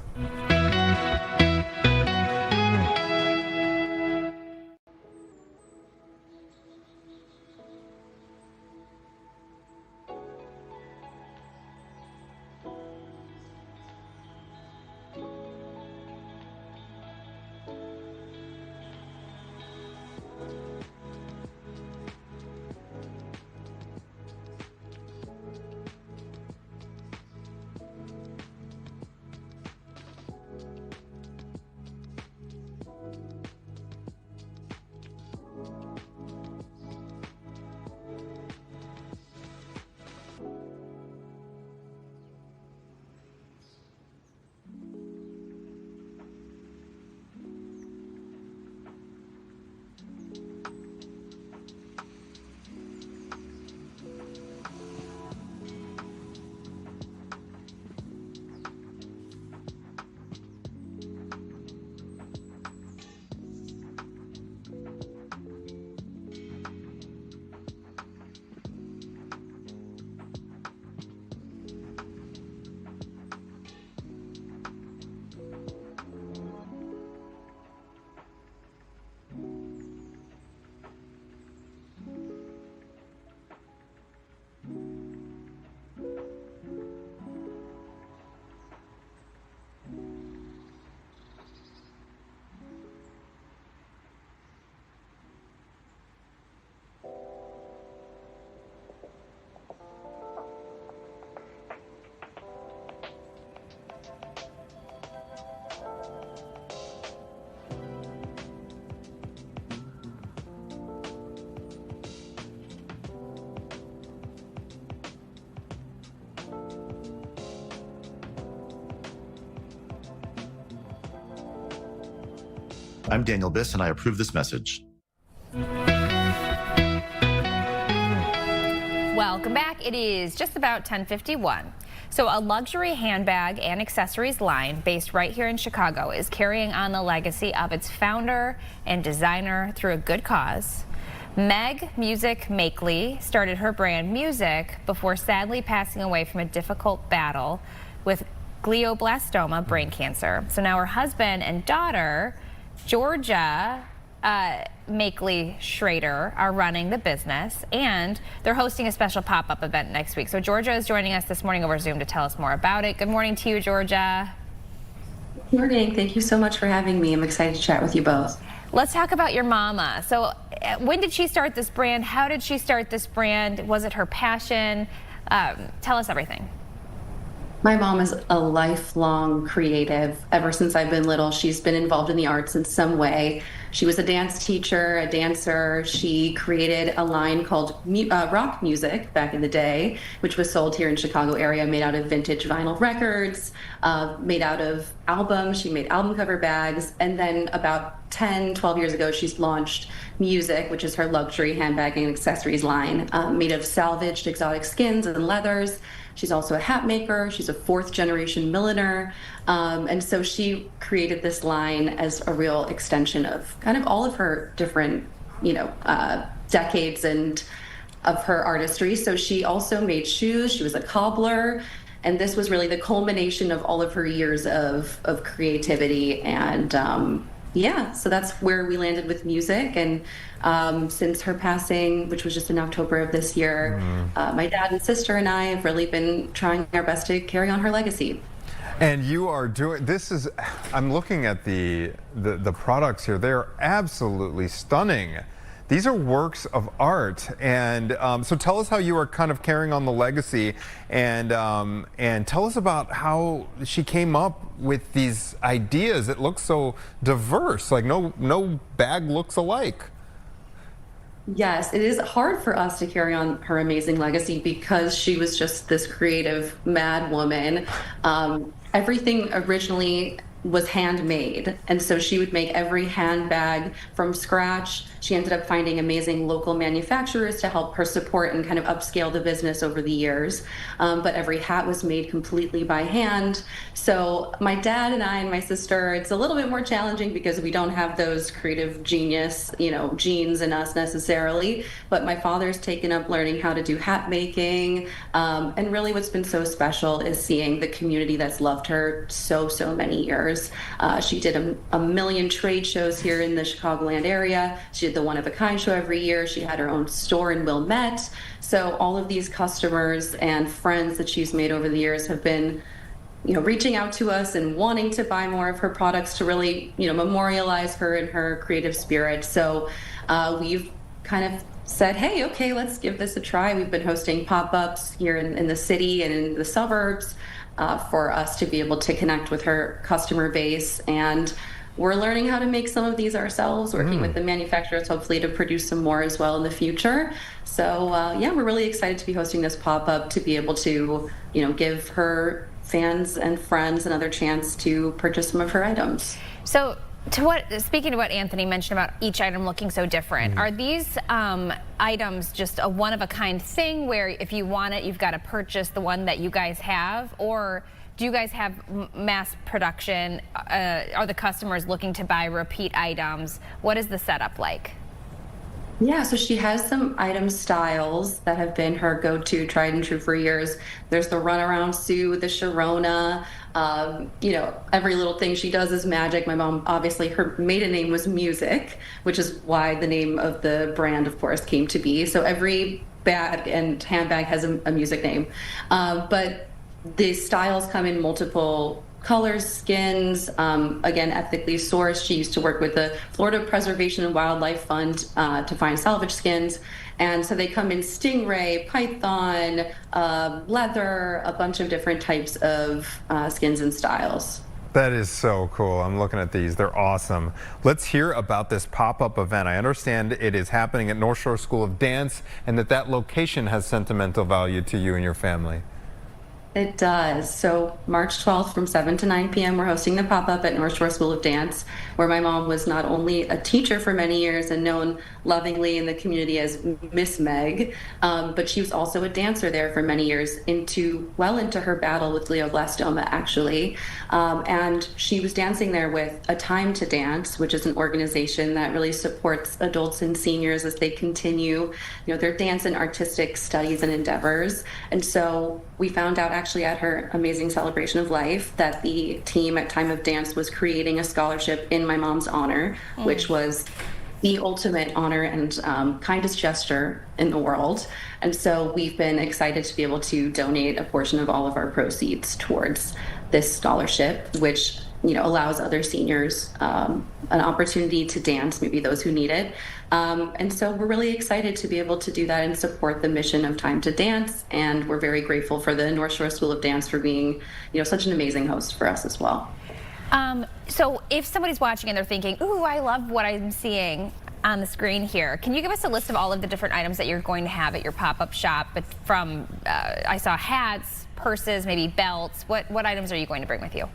I'm Daniel Biss, and I approve this message. Welcome back. It is just about 10:51. So a luxury handbag and accessories line based right here in Chicago is carrying on the legacy of its founder and designer through a good cause. Meg Music Makeley started her brand Music before sadly passing away from a difficult battle with glioblastoma brain cancer. So now her husband and daughter, Georgia Makeley Schrader, are running the business, and they're hosting a special pop-up event next week. So Georgia is joining us this morning over Zoom to tell us more about it. Good morning to you, Georgia. Good morning. Thank you so much for having me. I'm excited to chat with you both. Let's talk about your mama. So when did she start this brand? How did she start this brand? Was it her passion? Tell us everything. My mom is a lifelong creative. Ever since I've been little, she's been involved in the arts in some way. She was a dance teacher, a dancer. She created a line called rock music back in the day, which was sold here in Chicago area, made out of vintage vinyl records, made out of albums. She made album cover bags. And then about 10, 12 years ago, she's launched Music, which is her luxury handbag and accessories line, made of salvaged exotic skins and leathers. She's also a hat maker. She's a fourth generation milliner. And so she created this line as a real extension of kind of all of her different, decades and of her artistry. So she also made shoes. She was a cobbler. And this was really the culmination of all of her years of creativity. And so that's where we landed with Music. And since her passing, which was just in October of this year, my dad and sister and I have really been trying our best to carry on her legacy. And you are doing, I'm looking at the products here. They're absolutely stunning. These are works of art. And so tell us how you are kind of carrying on the legacy, and tell us about how she came up with these ideas. It looks so diverse, like no bag looks alike. Yes, it is hard for us to carry on her amazing legacy because she was just this creative, mad woman. Everything originally was handmade, and so she would make every handbag from scratch. She ended up finding amazing local manufacturers to help her support and kind of upscale the business over the years. But every hat was made completely by hand. So my dad and I and my sister, it's a little bit more challenging because we don't have those creative genius, genes in us necessarily. But my father's taken up learning how to do hat making. And really what's been so special is seeing the community that's loved her so many years. She did a million trade shows here in the Chicagoland area. She did the One of a Kind show every year. She had her own store in Wilmette. So all of these customers and friends that she's made over the years have been, reaching out to us and wanting to buy more of her products to really, memorialize her and her creative spirit. So we've kind of said, hey, okay, let's give this a try. We've been hosting pop-ups here in the city and in the suburbs for us to be able to connect with her customer base. And we're learning how to make some of these ourselves, working with the manufacturers, hopefully to produce some more as well in the future. So we're really excited to be hosting this pop-up to be able to, give her fans and friends another chance to purchase some of her items. So speaking to what Anthony mentioned about each item looking so different, are these items just a one-of-a-kind thing where if you want it, you've got to purchase the one that you guys have, or do you guys have mass production? Are the customers looking to buy repeat items? What is the setup like? Yeah, so she has some item styles that have been her go-to, tried and true for years. There's the runaround Sue, the Sharona. Every little thing she does is magic. My mom, obviously, her maiden name was Music, which is why the name of the brand, of course, came to be. So every bag and handbag has a music name. But the styles come in multiple colors, skins, again, ethically sourced. She used to work with the Florida Preservation and Wildlife Fund to find salvage skins. And so they come in stingray, python, leather, a bunch of different types of skins and styles. That is so cool. I'm looking at these. They're awesome. Let's hear about this pop-up event. I understand it is happening at North Shore School of Dance and that location has sentimental value to you and your family. It does. So March 12th from 7 to 9 p.m. we're hosting the pop-up at North Shore School of Dance, where my mom was not only a teacher for many years and known lovingly in the community as Miss Meg, but she was also a dancer there for many years, well into her battle with glioblastoma, actually. And she was dancing there with A Time to Dance, which is an organization that really supports adults and seniors as they continue, their dance and artistic studies and endeavors. And so we found out actually at her amazing celebration of life that the team at Time of Dance was creating a scholarship in my mom's honor, which was the ultimate honor and kindest gesture in the world. And so we've been excited to be able to donate a portion of all of our proceeds towards this scholarship, which allows other seniors an opportunity to dance, maybe those who need it. And so we're really excited to be able to do that and support the mission of Time to Dance. And we're very grateful for the North Shore School of Dance for being, such an amazing host for us as well. So if somebody's watching and they're thinking, ooh, I love what I'm seeing on the screen here, can you give us a list of all of the different items that you're going to have at your pop-up shop? But from, I saw hats, purses, maybe belts. What items are you going to bring with you?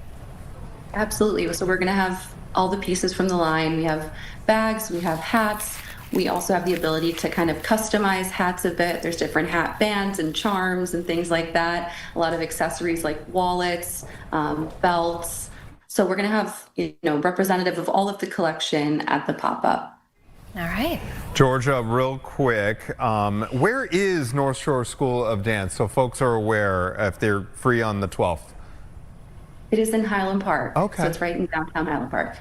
Absolutely. So we're going to have all the pieces from the line. We have bags, we have hats. We also have the ability to kind of customize hats a bit. There's different hat bands and charms and things like that. A lot of accessories like wallets, belts. So we're going to have, representative of all of the collection at the pop-up. All right. Georgia, real quick, where is North Shore School of Dance so folks are aware if they're free on the 12th? It is in Highland Park. Okay. So it's right in downtown Highland Park.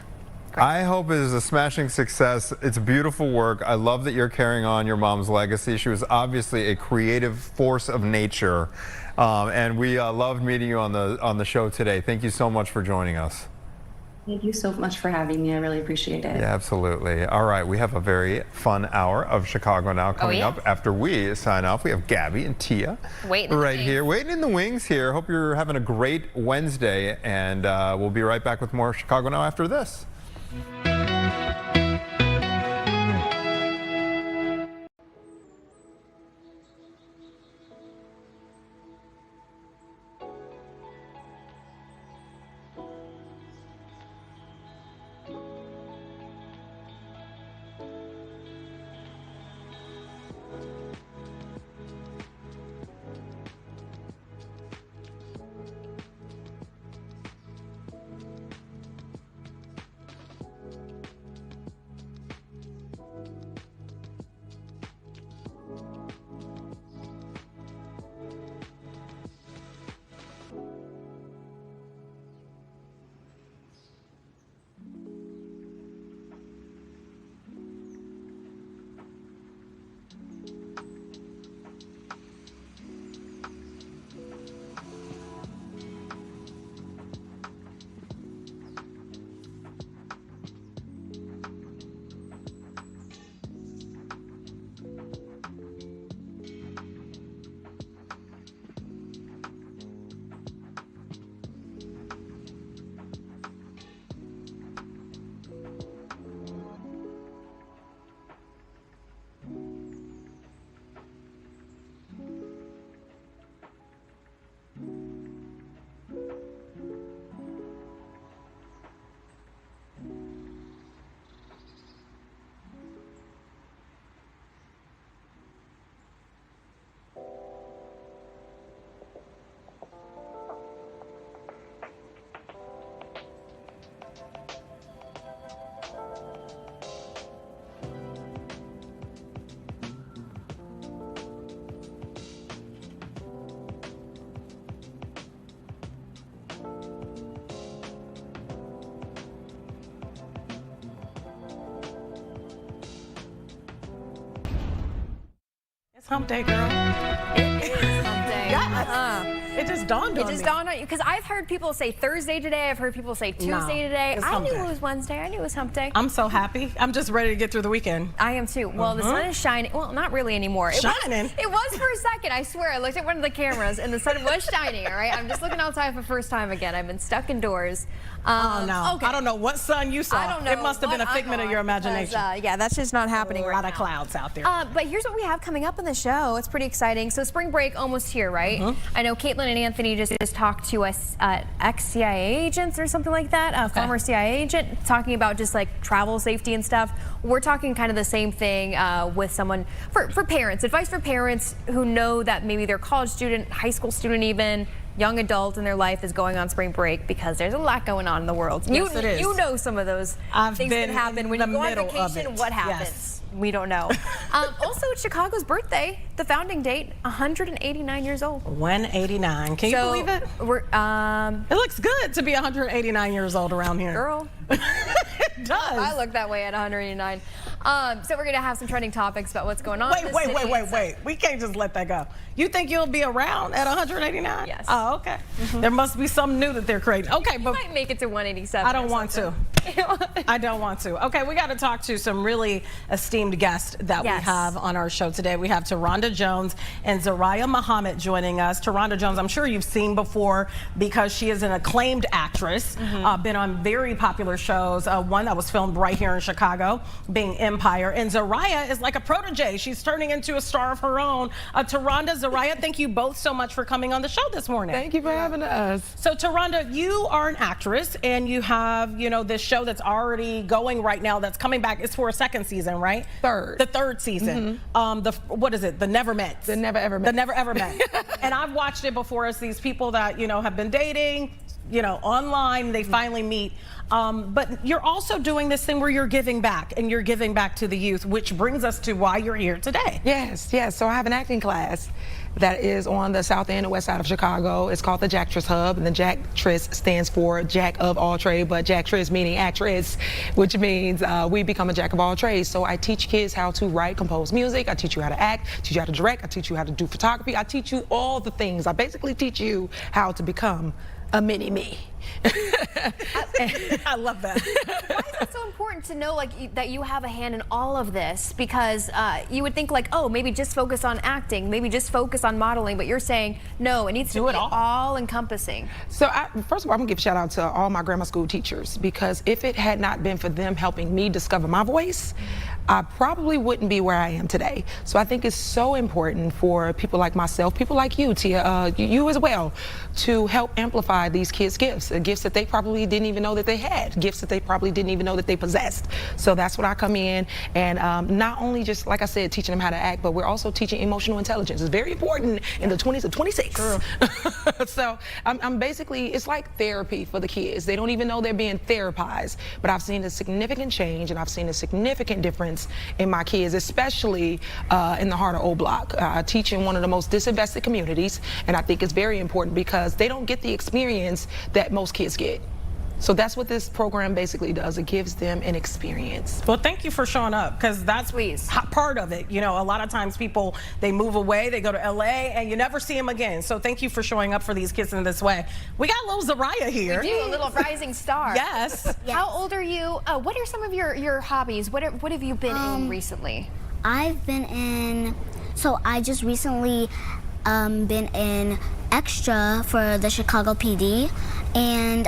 I hope it is a smashing success. It's beautiful work. I love that you're carrying on your mom's legacy. She was obviously a creative force of nature, and we loved meeting you on the show today. Thank you so much for joining us. Thank you so much for having me. I really appreciate it. Yeah, absolutely. All right, we have a very fun hour of Chicago Now coming up. After we sign off, we have Gabby and Tia right here, waiting in the wings here. Hope you're having a great Wednesday, and we'll be right back with more Chicago Now after this. It's hump day, girl. It is hump day. It just dawned on me. It just dawned on you, because I've heard people say Thursday today. I've heard people say Tuesday today. I knew it was Wednesday. I knew it was hump day. I'm so happy. I'm just ready to get through the weekend. I am too. Well, the sun is shining. Well, not really anymore. It was for a second. I swear. I looked at one of the cameras and the sun was shining. All right. I'm just looking outside for the first time again. I've been stuck indoors. Oh no. Okay. I don't know what sun you saw. I don't know. It must have been a figment of your imagination. Yeah, that's just not happening right now. A lot of clouds out there. But here's what we have coming up in the show. It's pretty exciting. So spring break almost here, right? I know Caitlin Caitlin and Anthony just talked to us ex-CIA agents or something like that, a former CIA agent, talking about just like travel safety and stuff. We're talking kind of the same thing with someone, for parents, advice for parents who know that maybe their college student, high school student even, young adult in their life is going on spring break, because there's a lot going on in the world. Yes, it is. You know some of those things that happen when you go on vacation. What happens? Yes. We don't know. Also, it's Chicago's birthday, the founding date, 189 years old. 189. Can you believe it? It looks good to be 189 years old around here. Girl. It does. I look that way at 189. So we're going to have some trending topics about what's going on. Wait. We can't just let that go. You think you'll be around at 189? Yes. Oh, okay. There must be something new that they're creating. Okay, but might make it to 187. I don't want to. I don't want to. Okay, we got to talk to some really esteemed guests that we have on our show today. We have Taronda Jones and Zariah Muhammad joining us. Taronda Jones, I'm sure you've seen before because she is an acclaimed actress, been on very popular shows, one that was filmed right here in Chicago, being Empire. And Zariah is like a protege. She's turning into a star of her own. Taronda, Zariah, thank you both so much for coming on the show this morning. Thank you for having us. So Taronda, you are an actress and you have, you know, this show that's already going right now that's coming back. It's for a second season, right? Third. The third season. What is it? The Never Met. The Never Ever Met. The Never Ever Met. And I've watched it before as these people that, you know, have been dating, you know, online, they finally meet. But you're also doing this thing where you're giving back, and you're giving back to the youth, which brings us to why you're here today. Yes. So I have an acting class that is on the south end and west side of Chicago. It's called the Jactress Hub, and the Jactress stands for Jack of all trade, but Jactress meaning actress, which means we become a jack of all trades. So I teach kids how to write, compose music. I teach you how to act, teach you how to direct. I teach you how to do photography. I teach you all the things. I basically teach you how to become a mini me. I love that. Why is it so important to know that you have a hand in all of this? Because you would think like, oh, maybe just focus on acting, maybe just focus on modeling, but you're saying, no, it needs to be all encompassing. So first of all, I'm gonna give a shout out to all my grammar school teachers, because if it had not been for them helping me discover my voice, I probably wouldn't be where I am today. So I think it's so important for people like myself, people like you, Tia, you as well, to help amplify these kids' gifts that they probably didn't even know that they had, gifts that they probably didn't even know that they possessed. So that's what I come in, and not only just, like I said, teaching them how to act, but we're also teaching emotional intelligence. It's very important in the 20s to 26. So I'm basically, it's like therapy for the kids. They don't even know they're being therapized, but I've seen a significant change, and I've seen a significant difference in my kids, especially in the heart of Old Block. I teach in one of the most disinvested communities, and I think it's very important because they don't get the experience that most kids get. So that's what this program basically does. It gives them an experience. Well, thank you for showing up, because that's part of it. You know, a lot of times people, they move away, they go to LA, and you never see them again. So thank you for showing up for these kids in this way. We got little Zariah here. We do, a little rising star. Yes. How old are you? What are some of your hobbies? What have you been in recently? I've been in, so I just recently been in extra for the Chicago PD, and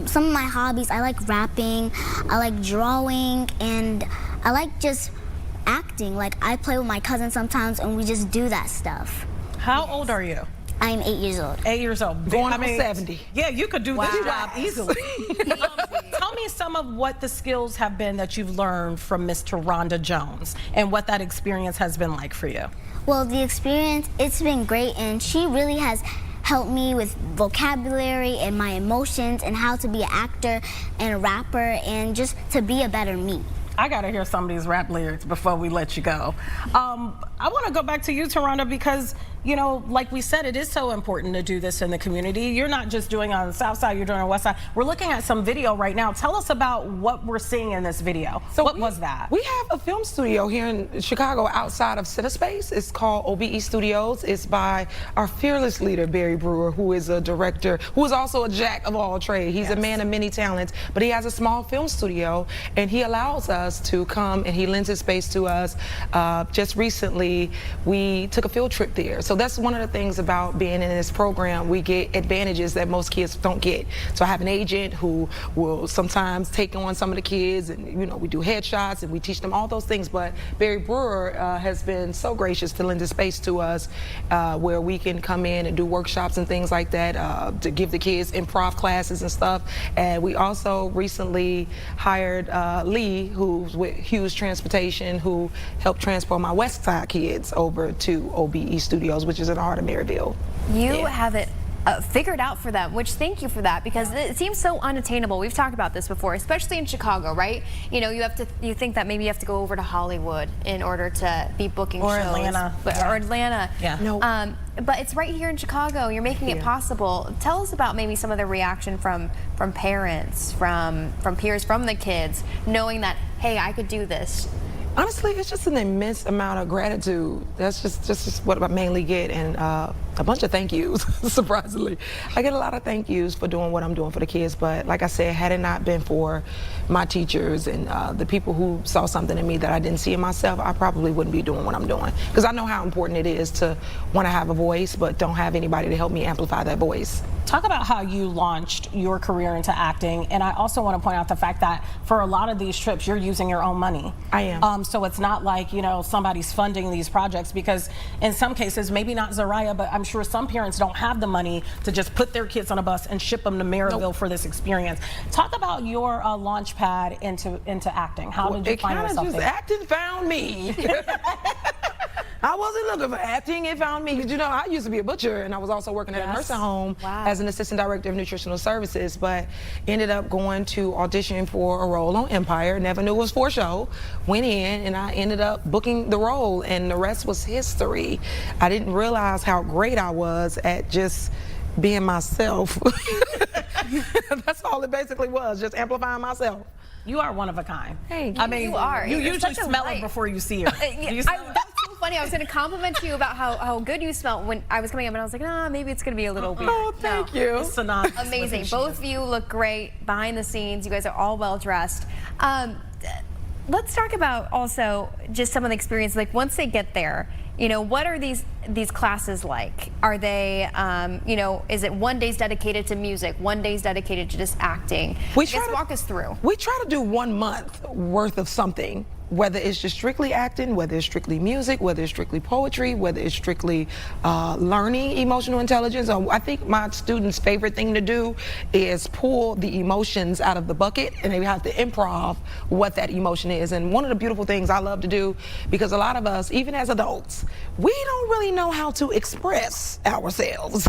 some of my hobbies, I like rapping, I like drawing, and I like just acting. Like, I play with my cousin sometimes, and we just do that stuff. How old are you? I'm 8 years old. 8 years old. Going on 70. Yeah, you could do this job easily. Tell me some of what the skills have been that you've learned from Miss Taronda Jones, and what that experience has been like for you. Well, the experience, it's been great, and she really has helped me with vocabulary and my emotions and how to be an actor and a rapper and just to be a better me. I gotta hear some of these rap lyrics before we let you go. I want to go back to you, Taronda, because, you know, like we said, it is so important to do this in the community. You're not just doing it on the south side, you're doing it on the west side. We're looking at some video right now. Tell us about what we're seeing in this video. So what was that? We have a film studio here in Chicago outside of CineSpace. It's called OBE Studios. It's by our fearless leader, Barry Brewer, who is a director, who is also a jack of all trades. He's a man of many talents, but he has a small film studio, and he allows us to come, and he lends his space to us. Just recently, we took a field trip there. So So that's one of the things about being in this program. We get advantages that most kids don't get. So I have an agent who will sometimes take on some of the kids, and you know, we do headshots and we teach them all those things. But Barry Brewer has been so gracious to lend a space to us where we can come in and do workshops and things like that to give the kids improv classes and stuff. And we also recently hired Lee, who's with Hughes Transportation, who helped transport my West Side kids over to OBE Studios, which is in the heart of Maryville. You have it figured out for them, which thank you for that, because it seems so unattainable. We've talked about this before, especially in Chicago, right? You know, you think that maybe you have to go over to Hollywood in order to be booking or shows. Atlanta. Or Atlanta. Yeah. No. But it's right here in Chicago. You're making it possible. Tell us about maybe some of the reaction from parents, from peers, from the kids, knowing that, hey, I could do this. Honestly, it's just an immense amount of gratitude. That's just what I mainly get, and a bunch of thank yous, surprisingly. I get a lot of thank yous for doing what I'm doing for the kids, but like I said, had it not been for my teachers and the people who saw something in me that I didn't see in myself, I probably wouldn't be doing what I'm doing. Because I know how important it is to want to have a voice, but don't have anybody to help me amplify that voice. Talk about how you launched your career into acting, and I also want to point out the fact that for a lot of these trips, you're using your own money. I am. So it's not like, you know, somebody's funding these projects, because in some cases, maybe not Zariah, but I'm sure some parents don't have the money to just put their kids on a bus and ship them to Maryville for this experience. Talk about your launch pad into acting. How did you find yourself there? Acting found me. I wasn't looking for acting, it found me. You know, I used to be a butcher, and I was also working at a nursing home as an assistant director of nutritional services, but ended up going to audition for a role on Empire. Never knew it was for a show. Went in, and I ended up booking the role, and the rest was history. I didn't realize how great I was at just being myself. That's all it basically was, just amplifying myself. You are one of a kind. Hey, I mean, you are. You You're usually such a smell light. it before you see her. That's so funny. I was going to compliment you about how good you smelled when I was coming up, and I was like, nah, maybe it's going to be a little weird. Oh, thank you. It's synonymous with Amazing. who she Both is. of you look great behind the scenes. You guys are all well dressed. Let's talk about also just some of the experience. Like once they get there, you know, what are these classes like? Are they, you know, is it one day's dedicated to music, one day's dedicated to just acting? Walk us through. We try to do 1 month worth of something, whether it's just strictly acting, whether it's strictly music, whether it's strictly poetry, whether it's strictly learning emotional intelligence. I think my students' favorite thing to do is pull the emotions out of the bucket, and they have to improv what that emotion is. And one of the beautiful things I love to do, because a lot of us, even as adults, we don't really know how to express ourselves.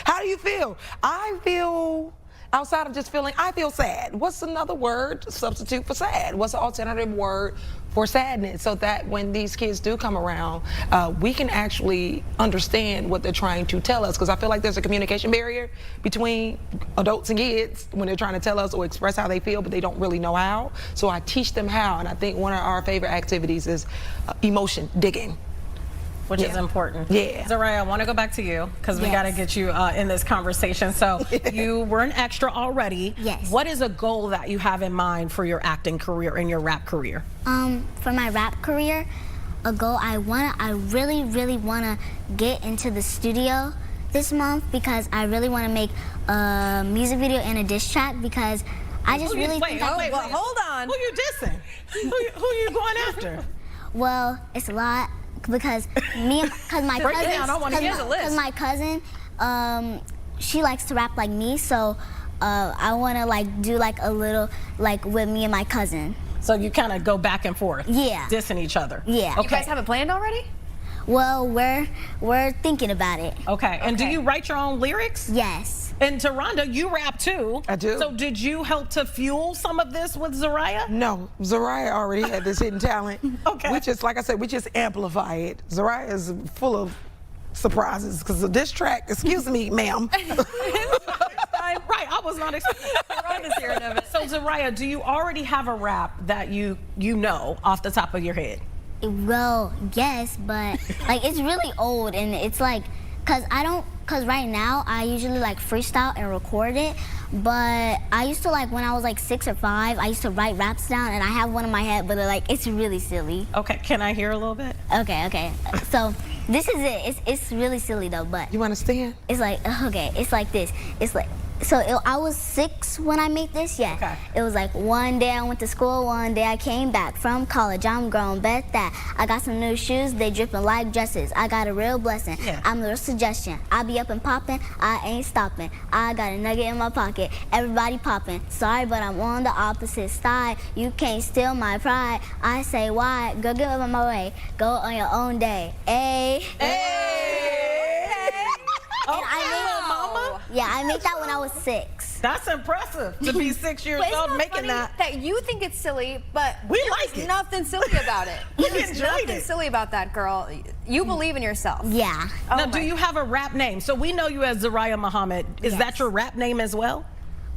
How do you feel? I feel, outside of just feeling, I feel sad. What's another word substitute for sad? What's an alternative word for sadness? So that when these kids do come around, we can actually understand what they're trying to tell us. Because I feel like there's a communication barrier between adults and kids when they're trying to tell us or express how they feel, but they don't really know how. So I teach them how, and I think one of our favorite activities is emotion digging. Which is important. Yeah. Zariah, I want to go back to you because we got to get you in this conversation. So you were an extra already. Yes. What is a goal that you have in mind for your acting career and your rap career? For my rap career, a goal I really wanna get into the studio this month, because I really wanna make a music video and a diss track, because I just really think I could- hold on. Who you dissing? Who you going after? Well, it's a lot, because my Break it down. I wanna hear the list. Because my cousin, she likes to rap like me, so I wanna like do like a little like with me and my cousin. So you kind of go back and forth. Yeah. Dissing each other. Yeah. You guys have it planned already? Well, we're thinking about it. Okay. And do you write your own lyrics? Yes. And Taronda, you rap too. I do. So did you help to fuel some of this with Zariah? No, Zariah already had this hidden talent. Okay. We just, like I said, we just amplify it. Zariah is full of surprises, because of this track, excuse me, ma'am. Right, I was not expecting Taronda's hearing of it. So Zariah, do you already have a rap that you know off the top of your head? Well, yes, but like it's really old, and it's like, cause right now I usually like freestyle and record it, but I used to, like when I was like 6 or 5, I used to write raps down, and I have one in my head, but like it's really silly. Okay, can I hear a little bit? Okay. So This is it. It's really silly though, but You understand? it's like, okay, it's like this. It's like, I was 6 when I made this, yeah. Okay. It was like one day I went to school, one day I came back from college. I'm grown, bet that. I got some new shoes, they dripping like dresses. I got a real blessing. Yeah. I'm the real suggestion. I be up and popping, I ain't stopping. I got a nugget in my pocket, everybody popping. Sorry, but I'm on the opposite side. You can't steal my pride. I say why? Go get up on my way. Go on your own day. Ayy. And I made that when I was 6. That's impressive to be 6 years But it's old not making funny that. you think it's silly, but We there like is it. nothing silly about it. We There's enjoyed nothing it. silly about that, girl. You believe in yourself. Yeah. Now, do you have a rap name? So we know you as Zariah Muhammad. Is that your rap name as well?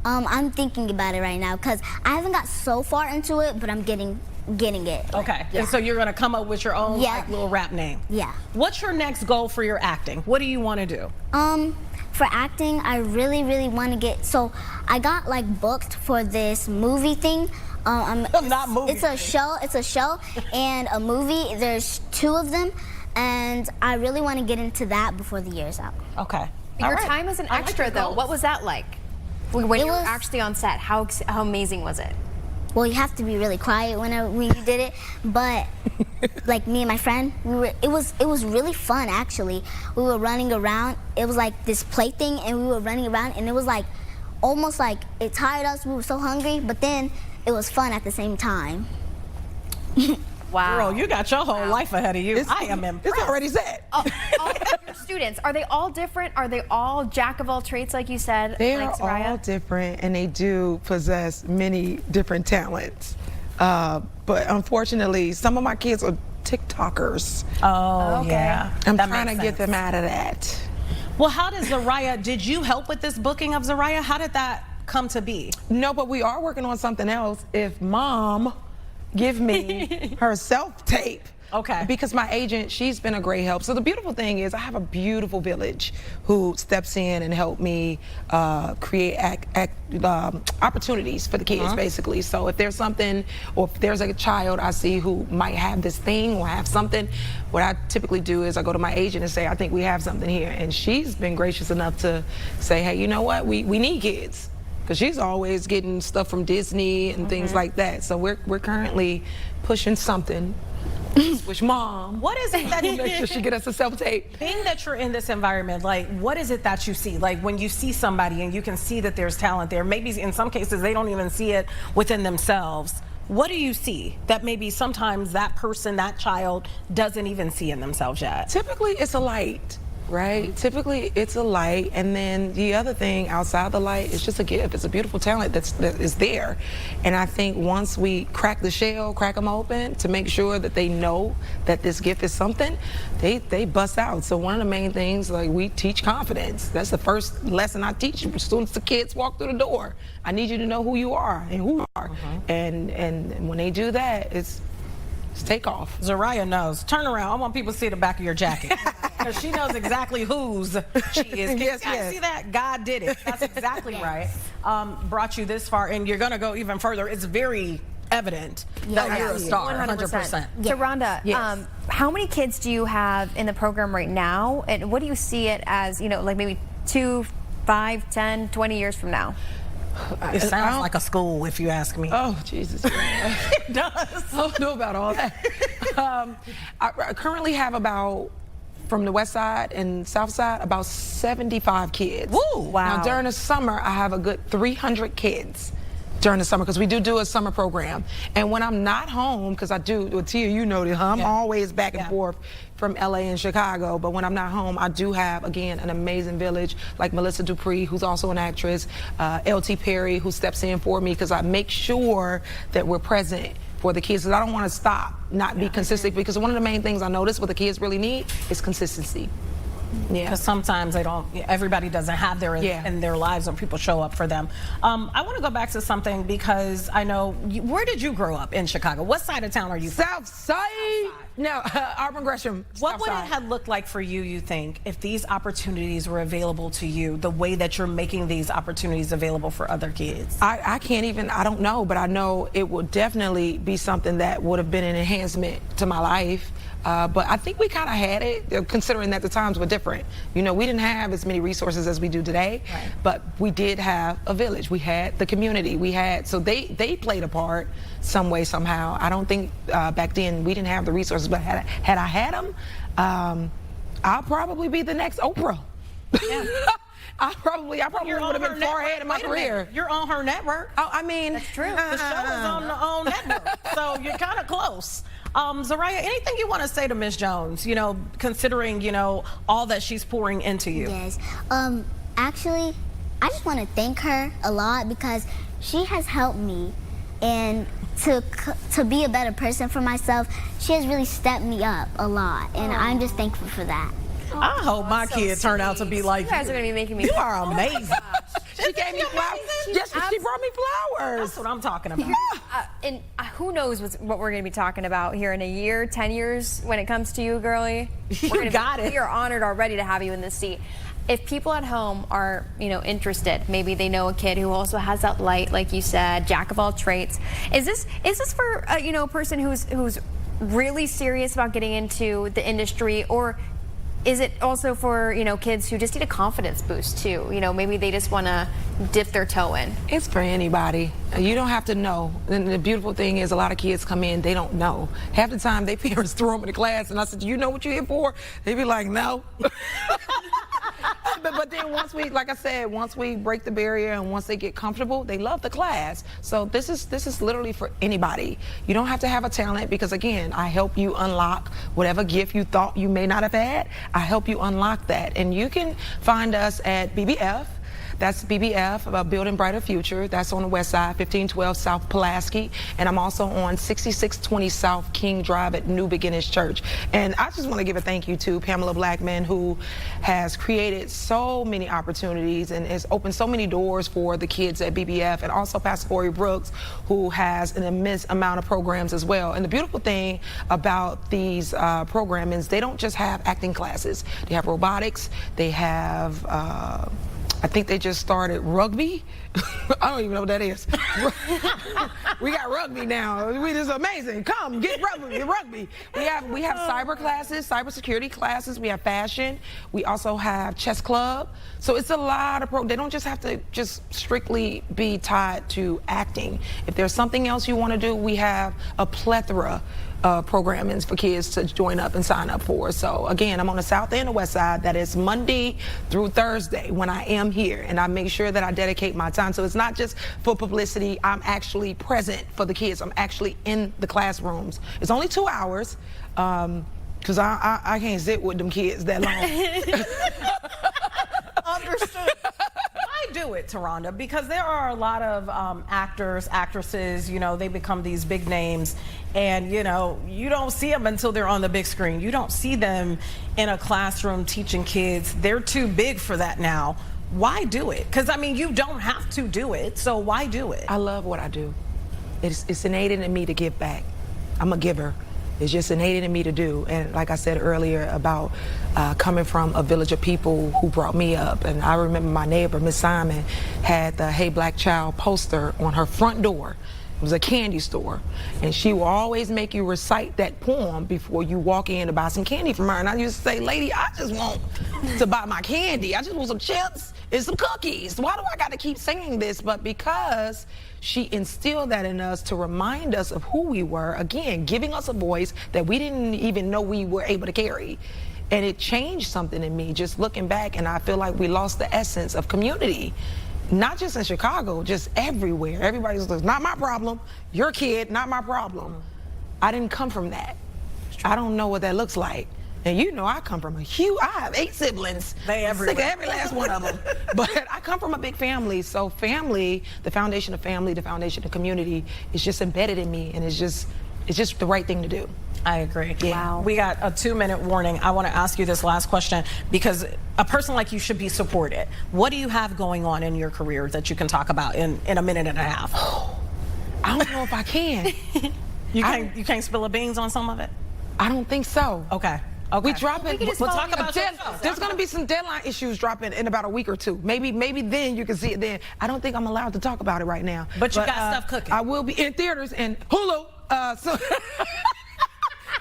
I'm thinking about it right now because I haven't got so far into it, but I'm getting it. Okay. Yeah. And so you're going to come up with your own like little rap name. Yeah. What's your next goal for your acting? What do you want to do? For acting, I really, really want to get, so I got like booked for this movie thing. Not movie. It's a show and a movie. There's 2 of them, and I really want to get into that before the year's out. Okay. Your time as an extra, though, what was that like? When you were actually on set, how amazing was it? Well, you have to be really quiet when you did it, but like me and my friend, it was really fun actually. We were running around. It was like this play thing, and we were running around, and it was like almost like it tired us. We were so hungry, but then it was fun at the same time. Wow. Girl, you got your whole life ahead of you. I am impressed. It's already set. All of your students, are they all different? Are they all jack of all trades, like you said? They like are Zariah? all different, and they do possess many different talents. But unfortunately, some of my kids are TikTokers. Oh, Okay. yeah. I'm That trying to makes get sense. them out of that. Well, how does Zariah, did you help with this booking of Zariah? How did that come to be? No, but we are working on something else. If Mom give me her self-tape. Okay. Because my agent, she's been a great help. So the beautiful thing is I have a beautiful village who steps in and help me create opportunities for the kids, basically. So if there's something, or if there's a child I see who might have this thing or have something, what I typically do is I go to my agent and say, I think we have something here. And she's been gracious enough to say, hey, you know what, we need kids. Because she's always getting stuff from Disney and things like that. So we're currently pushing something. Which Mom, What is it that make sure she get us a self-tape. Being that you're in this environment, like, what is it that you see? Like, when you see somebody and you can see that there's talent there, maybe in some cases they don't even see it within themselves. What do you see that maybe sometimes that person, that child, doesn't even see in themselves yet? Typically, it's a light, right? Typically, it's a light, and then the other thing outside the light is just a gift. It's a beautiful talent that is there, and I think once we crack the shell, crack them open to make sure that they know that this gift is something, they bust out. So one of the main things, like, we teach confidence. That's the first lesson I teach students. The kids walk through the door. I need you to know who you are and who you are, and when they do that, it's take off. Zariah knows. Turn around. I want people to see the back of your jacket. Because she knows exactly whose she is. Can Yes, you guys yes. see that? God did it. That's exactly right. Brought you this far, and you're going to go even further. It's very evident that you're a star, 100%. So Rhonda, Yes. how many kids do you have in the program right now? And what do you see it as, you know, like maybe 2, 5, 10, 20 years from now? It sounds like a school, if you ask me. Oh, Jesus. It does. I don't know about all that. I currently have about, from the west side and south side, about 75 kids. Woo, wow. Now, during the summer, I have a good 300 kids during the summer, because we do a summer program. And when I'm not home, because I do, well, Tia, you know this, I'm always back and forth from LA and Chicago, but when I'm not home, I do have, again, an amazing village, like Melissa Dupree, who's also an actress, LT Perry, who steps in for me, because I make sure that we're present for the kids, because I don't want to stop, not be consistent, because one of the main things I notice what the kids really need is consistency. Yeah. Because sometimes they don't, everybody doesn't have their in their lives when people show up for them. I want to go back to something, because I know, where did you grow up in Chicago? What side of town are you from? South side. No, Auburn Gresham. What would it South side. have looked like for you, you think, if these opportunities were available to you, the way that you're making these opportunities available for other kids? I can't even, I don't know, but I know it would definitely be something that would have been an enhancement to my life. But I think we kind of had it, considering that the times were different. You know, we didn't have as many resources as we do today, but we did have a village. We had the community. We had, so they played a part some way, somehow. I don't think back then we didn't have the resources, but had I had them, I'll probably be the next Oprah. Yeah. I probably would have been far ahead in my career. You're on her network. Oh, I mean, That's true. The show is on the own network, so you're kind of close. Zaraya, anything you want to say to Ms. Jones, you know, considering, you know, all that she's pouring into you? Yes. Actually, I just want to thank her a lot because she has helped me, and to be a better person for myself, she has really stepped me up a lot, and I'm just thankful for that. I hope my kids turn out to be like you guys are going to be making me. You are amazing. She gave me flowers. Yes, she brought me flowers. That's what I'm talking about. And who knows what we're going to be talking about here in a year, 10 years when it comes to you, girlie. You got it. We are honored already to have you in this seat. If people at home are, you know, interested, maybe they know a kid who also has that light, like you said, jack of all trades. Is this for you know, a person who's really serious about getting into the industry, or is it also for, you know, kids who just need a confidence boost too? You know, maybe they just want to dip their toe in. It's for anybody. You don't have to know. And the beautiful thing is a lot of kids come in, they don't know. Half the time, their parents throw them in the class, and I said, "Do you know what you're here for?" They be like, "No." But then once we, like I said, once we break the barrier and once they get comfortable, they love the class. So this is literally for anybody. You don't have to have a talent, because again, I help you unlock whatever gift you thought you may not have had. I help you unlock that. And you can find us at BBF. That's BBF, Building Brighter Future. That's on the west side, 1512 South Pulaski. And I'm also on 6620 South King Drive at New Beginnings Church. And I just want to give a thank you to Pamela Blackman, who has created so many opportunities and has opened so many doors for the kids at BBF, and also Pastor Corey Brooks, who has an immense amount of programs as well. And the beautiful thing about these programs is they don't just have acting classes. They have robotics, they have I think they just started rugby. I don't even know what that is. We got rugby now. It's amazing. Come, get rugby. We have cyber classes, cybersecurity classes. We have fashion. We also have chess club. So it's a lot of they don't just have to just strictly be tied to acting. If there's something else you want to do, we have a plethora programming for kids to join up and sign up for. So again, I'm on the south and the west side. That is Monday through Thursday when I am here, and I make sure that I dedicate my time. So it's not just for publicity. I'm actually present for the kids. I'm actually in the classrooms. It's only 2 hours, because I can't sit with them kids that long. Understood. Why do it, Taronda? Because there are a lot of actors, actresses, you know, they become these big names, and, you know, you don't see them until they're on the big screen. You don't see them in a classroom teaching kids. They're too big for that now. Why do it? Because, I mean, you don't have to do it, so why do it? I love what I do. It's innate in me to give back. I'm a giver. It's just innate in me to do. And like I said earlier about coming from a village of people who brought me up. And I remember my neighbor, Miss Simon, had the Hey Black Child poster on her front door. It was a candy store. And she will always make you recite that poem before you walk in to buy some candy from her. And I used to say, "Lady, I just want to buy my candy. I just want some chips and some cookies. Why do I got to keep singing this?" But because she instilled that in us to remind us of who we were, again, giving us a voice that we didn't even know we were able to carry. And it changed something in me just looking back, and I feel like we lost the essence of community. Not just in Chicago, just everywhere. Everybody's like, "Not my problem. Your kid, not my problem." I didn't come from that. I don't know what that looks like. And you know, I come from I have 8 siblings. They everywhere. Sick of every last one of them. But I come from a big family. So family, the foundation of family, the foundation of community is just embedded in me, and it's just the right thing to do. I agree. Yeah. Wow. We got a 2-minute warning. I want to ask you this last question, because a person like you should be supported. What do you have going on in your career that you can talk about in a minute and a half? I don't know if I can. You can't spill the beans on some of it? I don't think so. Okay. We drop it. We'll talk about there's going to be some deadline issues dropping in about a week or 2. Maybe then you can see it then. I don't think I'm allowed to talk about it right now. But you got stuff cooking. I will be in theaters and Hulu. So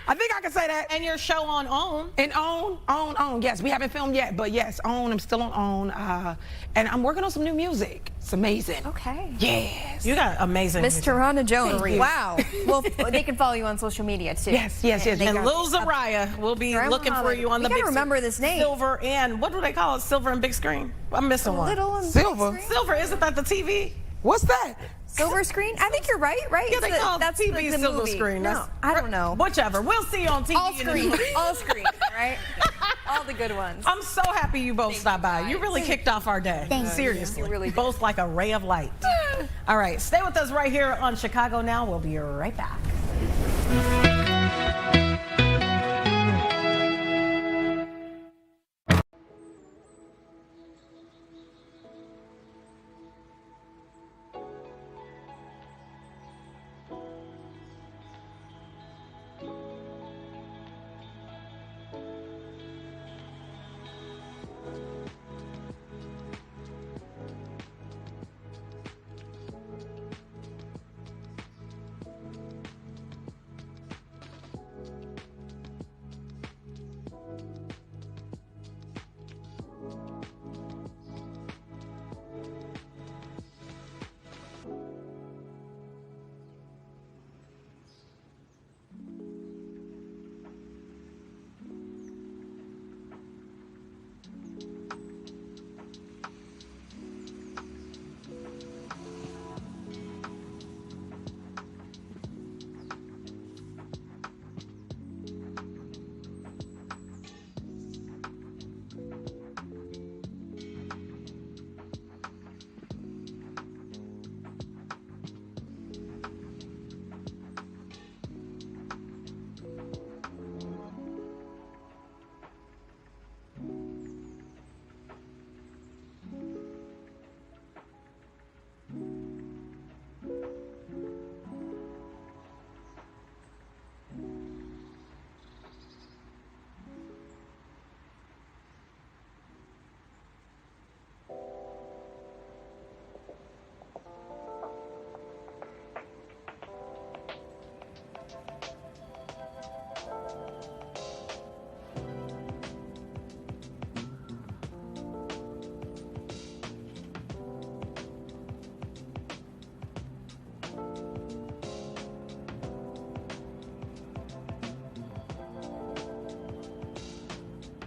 I think I can say that. And your show on OWN. And OWN. Yes, we haven't filmed yet, but yes, OWN. I'm still on OWN. And I'm working on some new music. It's amazing. Okay. Yes. You got amazing Miss music. Rhonda Jones. Thank you. Wow. Well, they can follow you on social media too. Yes. And Lil Zariah will be Zariah looking for Muhammad. you on the We gotta big remember this name. Silver and what do they call it? Silver and big screen. I'm missing one. Little and Silver. big screen? Silver, isn't that the TV? What's that? Silver screen? I think you're right. Yeah, they call that's TV the silver movie. screen. No, I don't know. Whichever. We'll see you on TV. All in the screen. movie. All screen. Right. All the good ones. I'm so happy you both stopped by. You really kicked off our day. Thank you. Seriously. You really did. Both like a ray of light. All right. Stay with us right here on Chicago Now. We'll be right back.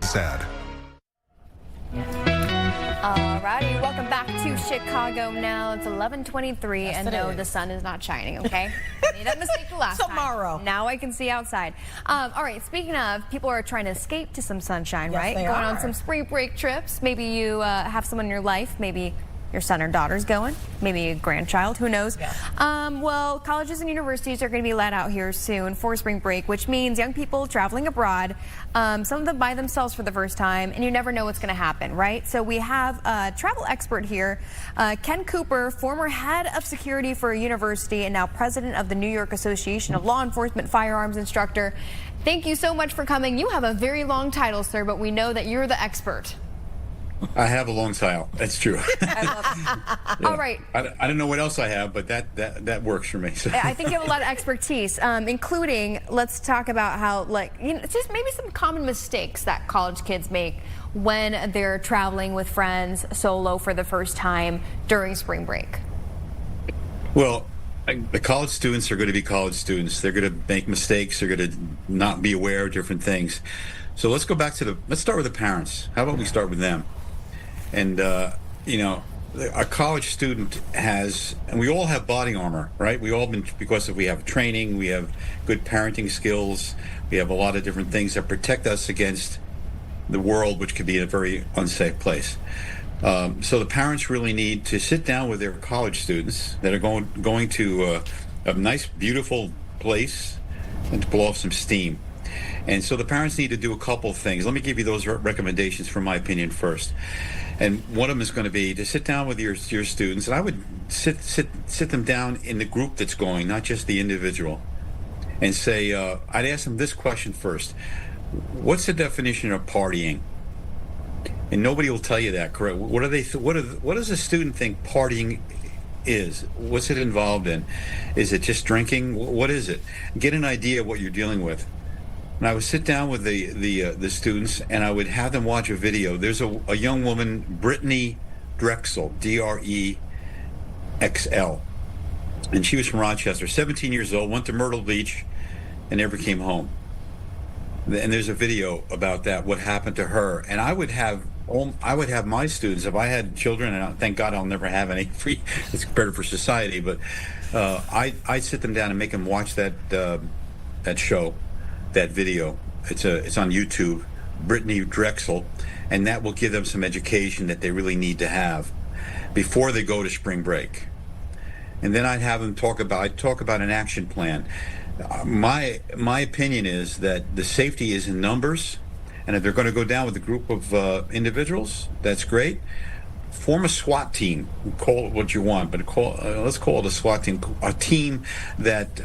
Sad. Alrighty, welcome back to Chicago Now. It's 11:23, Yes, and it no, is. the sun is not shining. Okay, made that mistake the last Tomorrow. time. Now I can see outside. All right, speaking of, people are trying to escape to some sunshine, Yes, right? they Going are. on some spring break trips. Maybe you have someone in your life. Maybe your son or daughter's going. Maybe a grandchild. Who knows? Yeah. Well, colleges and universities are going to be let out here soon for spring break, which means young people traveling abroad. Some of them by themselves for the first time, and you never know what's going to happen, right? So we have a travel expert here, Ken Cooper, former head of security for a university and now president of the New York Association of Law Enforcement Firearms Instructor. Thank you so much for coming. You have a very long title, sir, but we know that you're the expert. I have a long title. That's true. I love it. Yeah. All right. I don't know what else I have, but that works for me. So. I think you have a lot of expertise, including, let's talk about how, just maybe some common mistakes that college kids make when they're traveling with friends solo for the first time during spring break. Well, the college students are going to be college students. They're going to make mistakes. They're going to not be aware of different things. So let's go back to let's start with the parents. How about we start with them? And, a college student has, and we all have body armor, right? We all because we have training, we have good parenting skills, we have a lot of different things that protect us against the world, which could be a very unsafe place. So the parents really need to sit down with their college students that are going to a nice, beautiful place and to blow off some steam. And so the parents need to do a couple of things. Let me give you those recommendations from my opinion first. And one of them is going to be to sit down with your students, and I would sit them down in the group that's going, not just the individual, and say, I'd ask them this question first: what's the definition of partying? And nobody will tell you that, correct? What does a student think partying is? What's it involved in? Is it just drinking? What is it? Get an idea of what you're dealing with. And I would sit down with the students, and I would have them watch a video. There's a young woman, Brittany Drexel, Drexl, and she was from Rochester, 17 years old, went to Myrtle Beach, and never came home. And there's a video about that, what happened to her. And I would have my students, if I had children, and thank God I'll never have any, it's better for society, but I'd sit them down and make them watch that show, that video. It's on YouTube, Brittany Drexel, and that will give them some education that they really need to have before they go to spring break. And then I'd have them talk about an action plan. My opinion is that the safety is in numbers, and if they're going to go down with a group of individuals, that's great. Form a SWAT team. Call it what you want, but let's call it a SWAT team. A team that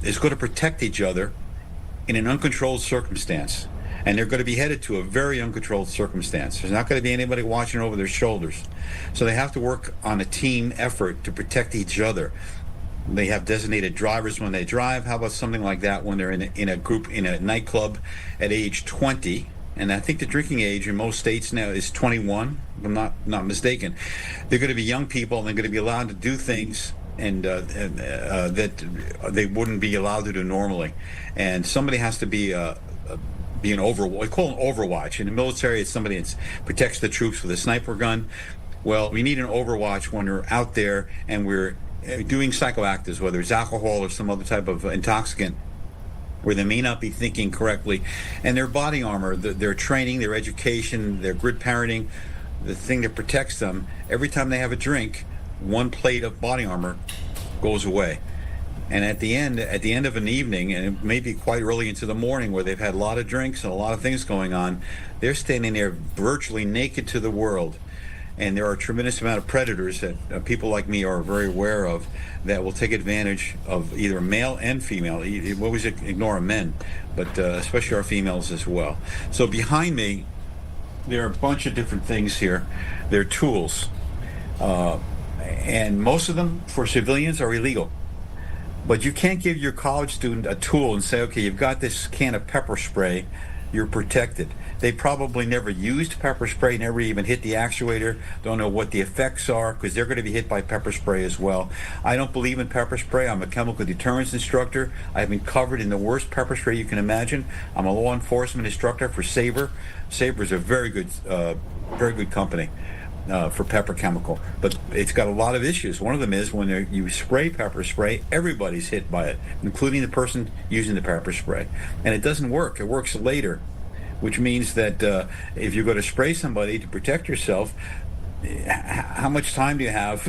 is going to protect each other in an uncontrolled circumstance. And they're going to be headed to a very uncontrolled circumstance. There's not going to be anybody watching over their shoulders. So they have to work on a team effort to protect each other. They have designated drivers when they drive. How about something like that when they're in a group, in a nightclub at age 20? And I think the drinking age in most states now is 21, if I'm not mistaken. They're going to be young people, and they're going to be allowed to do things and that they wouldn't be allowed to do normally. And somebody has to be an we call an overwatch. In the military, it's somebody that protects the troops with a sniper gun. Well, we need an overwatch when we're out there and we're doing psychoactives, whether it's alcohol or some other type of intoxicant, where they may not be thinking correctly. And their body armor, their training, their education, their grid parenting, the thing that protects them, every time they have a drink, one plate of body armor goes away. And at the end of an evening, and it may be quite early into the morning where they've had a lot of drinks and a lot of things going on, they're standing there virtually naked to the world. And there are a tremendous amount of predators that people like me are very aware of that will take advantage of either male and female. We always ignore men, but especially our females as well. So behind me, there are a bunch of different things here. They're tools. And most of them, for civilians, are illegal. But you can't give your college student a tool and say, okay, you've got this can of pepper spray, you're protected. They probably never used pepper spray, never even hit the actuator, don't know what the effects are, because they're going to be hit by pepper spray as well. I don't believe in pepper spray. I'm a chemical deterrence instructor. I've been covered in the worst pepper spray you can imagine. I'm a law enforcement instructor for Sabre. Sabre is a very good company for pepper chemical, but it's got a lot of issues. One of them is when you spray pepper spray, everybody's hit by it, including the person using the pepper spray, and it doesn't work. It works later, which means that if you're going to spray somebody to protect yourself, how much time do you have?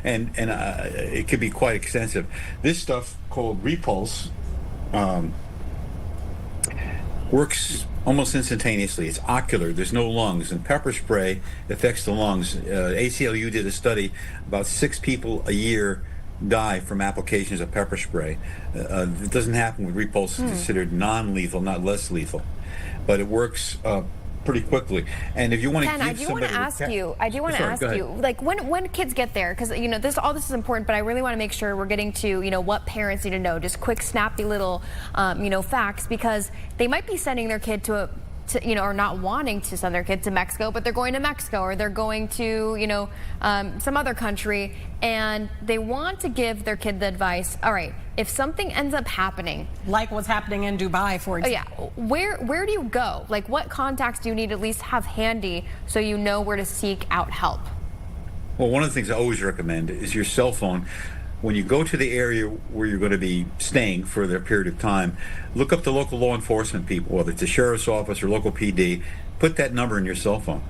and it could be quite extensive. This stuff called Repulse works almost instantaneously. It's ocular. There's no lungs, and pepper spray affects the lungs. ACLU did a study. About 6 people a year die from applications of pepper spray. It doesn't happen with Repulse. It's considered non-lethal, not less lethal, but it works pretty quickly. And if you want to Ken, I do want to ask you, like when kids get there, because all this is important, but I really want to make sure we're getting to what parents need to know, just quick snappy little facts, because they might be sending their kid to or not wanting to send their kid to Mexico, but they're going to Mexico, or they're going to some other country, and they want to give their kid the advice, all right, if something ends up happening, like what's happening in Dubai, for Oh example, yeah, where do you go? Like, what contacts do you need to at least have handy so you know where to seek out help? Well, one of the things I always recommend is your cell phone. When you go to the area where you're going to be staying for a period of time, look up the local law enforcement people, whether it's the sheriff's office or local PD. Put that number in your cell phone,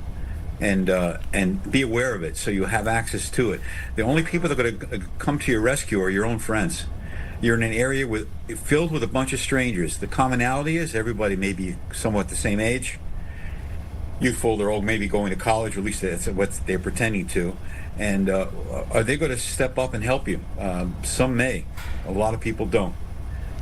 and be aware of it so you have access to it. The only people that are going to come to your rescue are your own friends. You're in an area filled with a bunch of strangers. The commonality is everybody may be somewhat the same age, youthful or old, maybe going to college, or at least that's what they're pretending to. And are they going to step up and help you? Some may. A lot of people don't.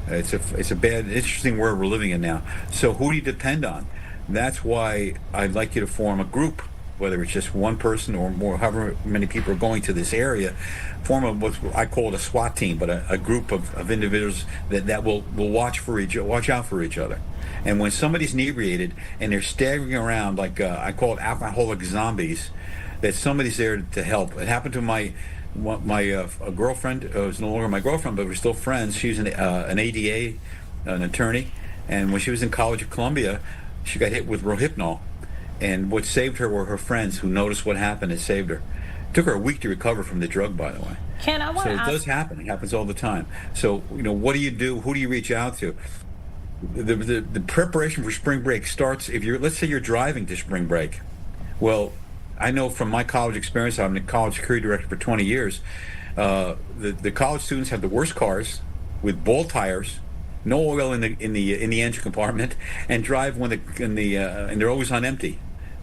It's a bad, interesting world we're living in now. So who do you depend on? That's why I'd like you to form a group whether it's just one person or more, however many people are going to this area, form what I call it a SWAT team, but a group of individuals that will watch out for each other. And when somebody's inebriated and they're staggering around like I call it alcoholic zombies, that somebody's there to help. It happened to my girlfriend. It was no longer my girlfriend, but we're still friends. She was an ADA, an attorney, and when she was in College of Columbia, she got hit with Rohypnol. And what saved her were her friends who noticed what happened and saved her. It took her a week to recover from the drug, by the way. Ken, I want to ask. So it does happen. It happens all the time. So, what do you do? Who do you reach out to? The preparation for spring break starts let's say you're driving to spring break. Well, I know from my college experience, I'm a college security director for 20 years, the college students have the worst cars with bald tires, no oil in the engine compartment, and drive and they're always on empty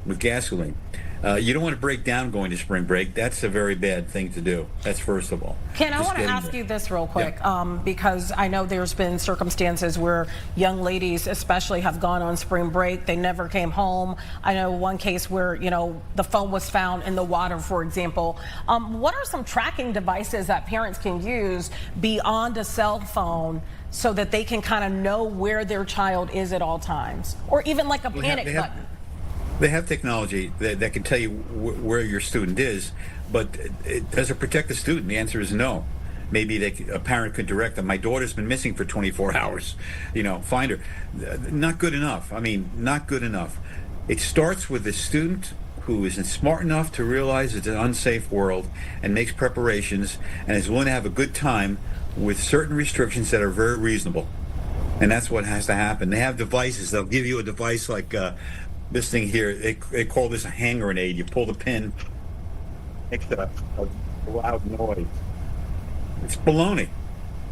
with gasoline. You don't want to break down going to spring break. That's a very bad thing to do. That's first of all. Ken, I want to ask you this real quick, because I know there's been circumstances where young ladies especially have gone on spring break. They never came home. I know one case where, the phone was found in the water, for example. What are some tracking devices that parents can use beyond a cell phone so that they can kind of know where their child is at all times? Or even like a panic button? They have technology that can tell you where your student is, but does it protect the student? The answer is no. Maybe a parent could direct them. My daughter's been missing for 24 hours. Find her. Not good enough. Not good enough. It starts with the student who isn't smart enough to realize it's an unsafe world and makes preparations and is willing to have a good time with certain restrictions that are very reasonable. And that's what has to happen. They have devices. They'll give you a device like this thing here. They call this a hand grenade. You pull the pin, makes a loud noise. It's baloney. It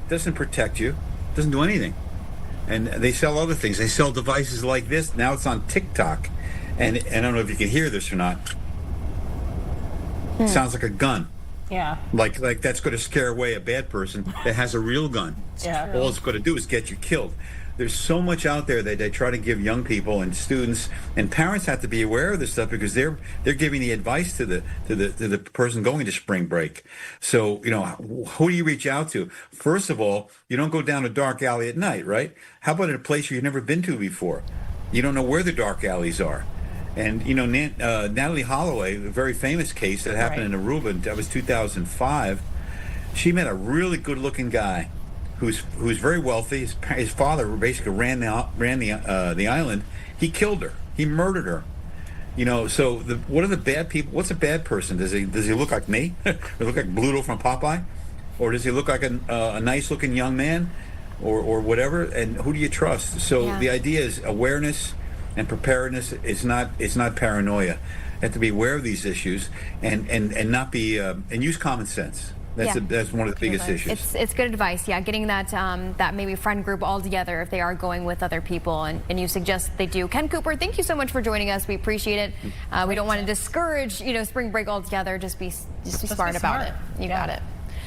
doesn't protect you. It doesn't do anything. And they sell other things. They sell devices like this. Now it's on TikTok. And I don't know if you can hear this or not. It sounds like a gun. Yeah. Like that's going to scare away a bad person that has a real gun. Yeah. All it's going to do is get you killed. There's so much out there that they try to give young people and students, and parents have to be aware of this stuff because they're giving the advice to the person going to spring break. So who do you reach out to? First of all, you don't go down a dark alley at night, right? How about in a place you've never been to before? You don't know where the dark alleys are. And Natalie Holloway, a very famous case that happened in Aruba, that was 2005. She met a really good-looking guy who's very wealthy. His father basically ran the island. He killed her. He murdered her. So what are the bad people? What's a bad person? Does he look like me? Or look like Bluto from Popeye? Or does he look like a nice-looking young man? Or whatever? And who do you trust? So the idea is awareness and preparedness. It's not paranoia. You have to be aware of these issues and not be and use common sense. That's one of the biggest issues. It's good advice. Yeah, getting that maybe friend group all together if they are going with other people, and you suggest they do. Ken Cooper, thank you so much for joining us. We appreciate it. We don't want to discourage spring break altogether. Just be smart about it. You got it.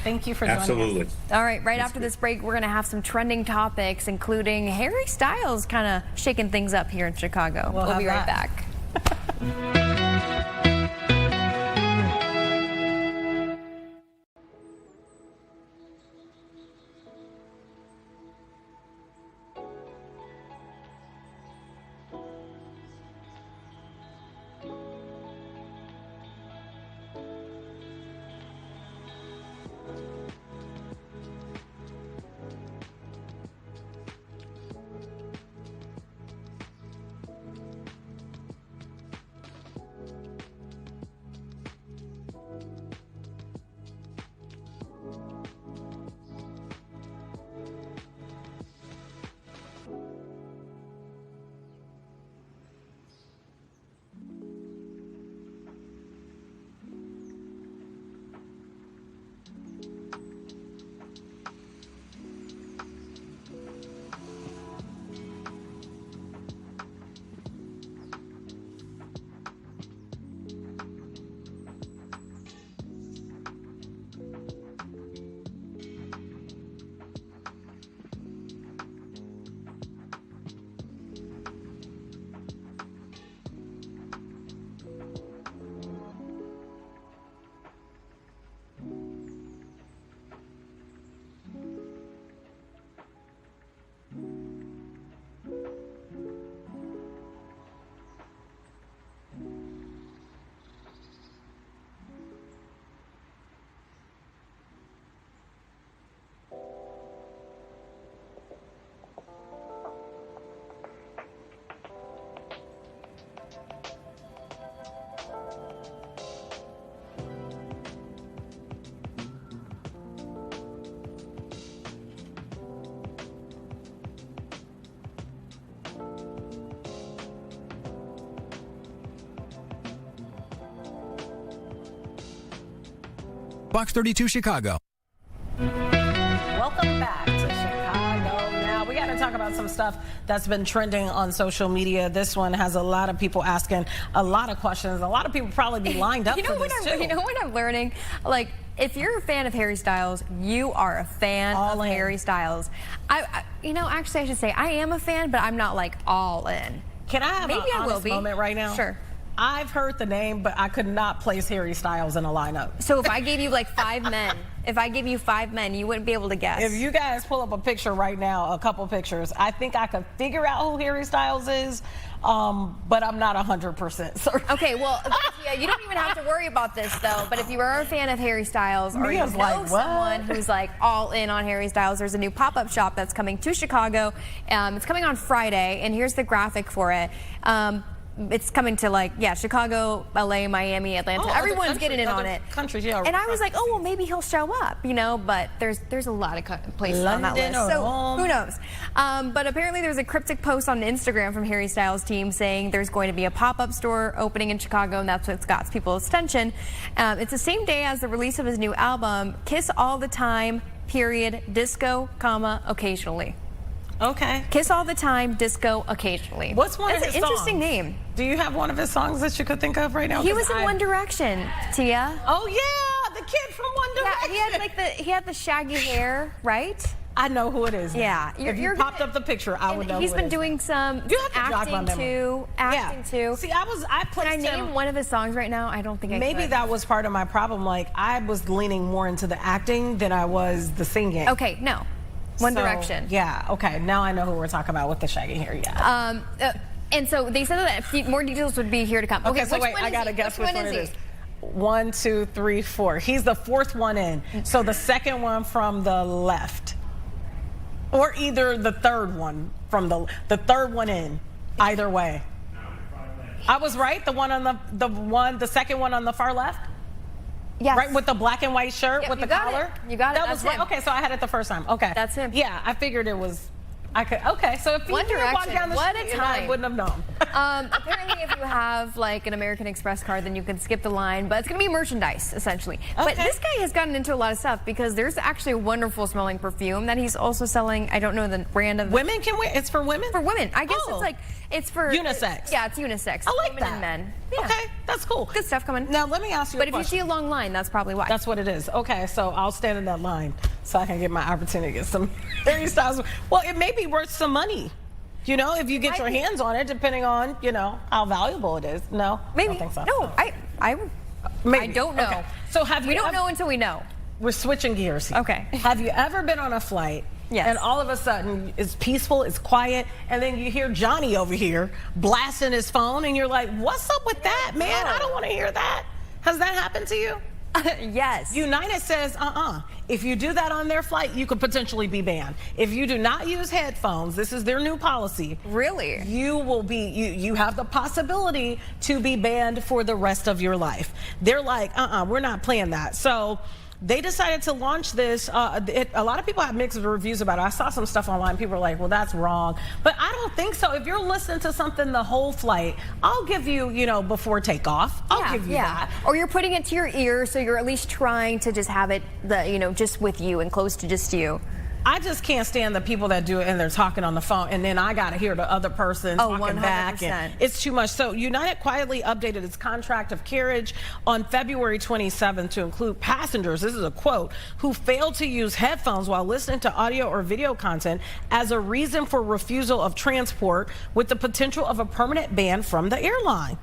Thank you for joining us. Absolutely. All right, after this break, we're going to have some trending topics, including Harry Styles kind of shaking things up here in Chicago. We'll be right back. Fox 32 Chicago. Welcome back to Chicago Now. We got to talk about some stuff that's been trending on social media. This one has a lot of people asking a lot of questions. A lot of people probably be lined up for this too. You know what I'm learning? Like, if you're a fan of Harry Styles, you are a fan of Harry Styles. You know, actually, I should say I am a fan, but I'm not like all in. Can I have Maybe an I will honest be. moment right now? Sure. I've heard the name, but I could not place Harry Styles in a lineup. So if I gave you like 5 men, if I gave you 5 men, you wouldn't be able to guess. If you guys pull up a picture right now, a couple pictures, I think I could figure out who Harry Styles is, but I'm not 100% certain. Okay, well, yeah, you don't even have to worry about this though. But if you are a fan of Harry Styles, or you know someone who's like all in on Harry Styles, there's a new pop-up shop that's coming to Chicago. It's coming on Friday, and here's the graphic for it. It's coming to Chicago, LA, Miami, Atlanta. Everyone's getting in on it. Countries, yeah. And I was like, oh, well, maybe he'll show up, you know, but there's a lot of places on that list. So who knows? But apparently there's a cryptic post on Instagram from Harry Styles' team saying there's going to be a pop-up store opening in Chicago, and that's what's got people's attention. It's the same day as the release of his new album, Kiss All the Time, period, disco, comma, occasionally. Okay. Kiss All the Time, disco, occasionally. What's one of his songs? That's an interesting name. Do you have one of his songs that you could think of right now? He was in One Direction, Tia. Oh yeah, the kid from One Direction. Yeah, he had the shaggy hair, right? I know who it is. Yeah. If you popped up the picture, I would know. He's been doing some acting too. See, I Can I name one of his songs right now? I don't think I Maybe could. that was part of my problem. Like, I was leaning more into the acting than I was the singing. Okay, no. One Direction. Yeah, okay. Now I know who we're talking about with the shaggy hair, yeah. And so they said that more details would be here to come. Okay, so wait, I gotta guess which one it is. 1, 2, 3, 4. He's the 4th one in. So the 2nd one from the left. Or either the 3rd one from the 3rd one in. Either way. I was right? The one on the 2nd one on the far left? Yes. Right, with the black and white shirt with the collar? You got it. That was right. Okay, so I had it the first time. Okay. That's him. Yeah, I figured it was. Okay, so if you walk down the street, I wouldn't have known. Apparently, if you have like an American Express card, then you can skip the line, but it's going to be merchandise, essentially. But this guy has gotten into a lot of stuff because there's actually a wonderful smelling perfume that he's also selling. I don't know the brand of Women can wear. It's for women? For women. I guess it's for unisex. Yeah, it's unisex. I like women that. and men. Yeah. Okay, that's cool. Good stuff coming. Now let me ask you But a if question. you see a long line, that's probably why. That's what it is. Okay, so I'll stand in that line so I can get my opportunity to get some Harry Styles. Well, it may be worth some money. You know, if you get your hands on it, depending on, you know, how valuable it is. No? Maybe. I don't think so. No, I don't know. Okay. So we don't know until we know. We're switching gears here. Okay. Have you ever been on a flight and all of a sudden it's peaceful, it's quiet, and then you hear Johnny over here blasting his phone and you're like, what's up with that, man? I don't want to hear that. Has that happened to you? Yes. United says, if you do that on their flight, you could potentially be banned. If you do not use headphones, this is their new policy. Really? You will be, you have the possibility to be banned for the rest of your life. They're like, we're not playing that. So they decided to launch this. A lot of people have mixed reviews about it. I saw some stuff online. People are like, well, that's wrong. But I don't think so. If you're listening to something the whole flight, I'll give you, before takeoff, I'll give you that. Or you're putting it to your ear, so you're at least trying to just have it, just with you and close to just you. I just can't stand the people that do it and they're talking on the phone and then I got to hear the other person talking 100%. back. And it's too much. So United quietly updated its contract of carriage on February 27th to include passengers, this is a quote, who failed to use headphones while listening to audio or video content as a reason for refusal of transport with the potential of a permanent ban from the airline.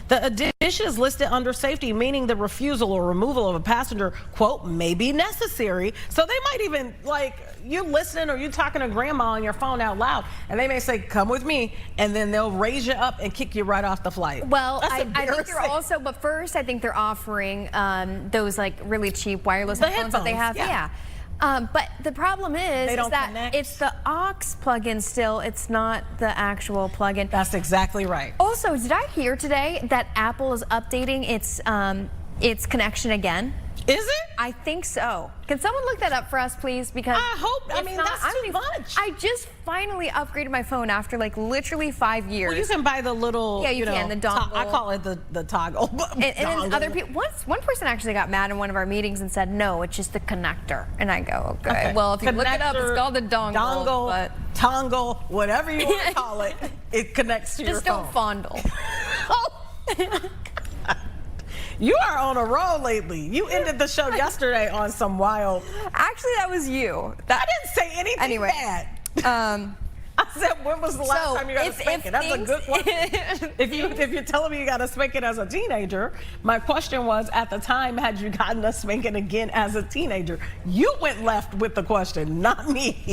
The addition is listed under safety, meaning the refusal or removal of a passenger, quote, may be necessary. So they might even, you listening or you talking to grandma on your phone out loud, and they may say, come with me, and then they'll raise you up and kick you right off the flight. Well, I think they're also, but first I think they're offering those really cheap wireless headphones that they have. Yeah. But the problem is that it's the aux plug-in still. It's not the actual plug-in. That's exactly right. Also, did I hear today that Apple is updating its connection again? Is it? I think so. Can someone look that up for us, please? Because I hope. I if mean, not, that's I'm too much. I just finally upgraded my phone after like literally 5 years. Well, you can buy the little. Yeah, you can, the dongle. I call it the toggle. And then other people. One person actually got mad in one of our meetings and said, "No, it's just the connector." And I go, "Okay, well, if you look it up, it's called the dongle, but tongle, whatever you want to call it, it connects to your phone." Just don't fondle. You are on a roll lately. You ended the show yesterday on some wild. Actually, that was you. I didn't say anything bad. I said, when was the last time you got a spanking? That's a good question. If you're telling me you got a spanking as a teenager, my question was, at the time, had you gotten a spanking again as a teenager? You went left with the question, not me.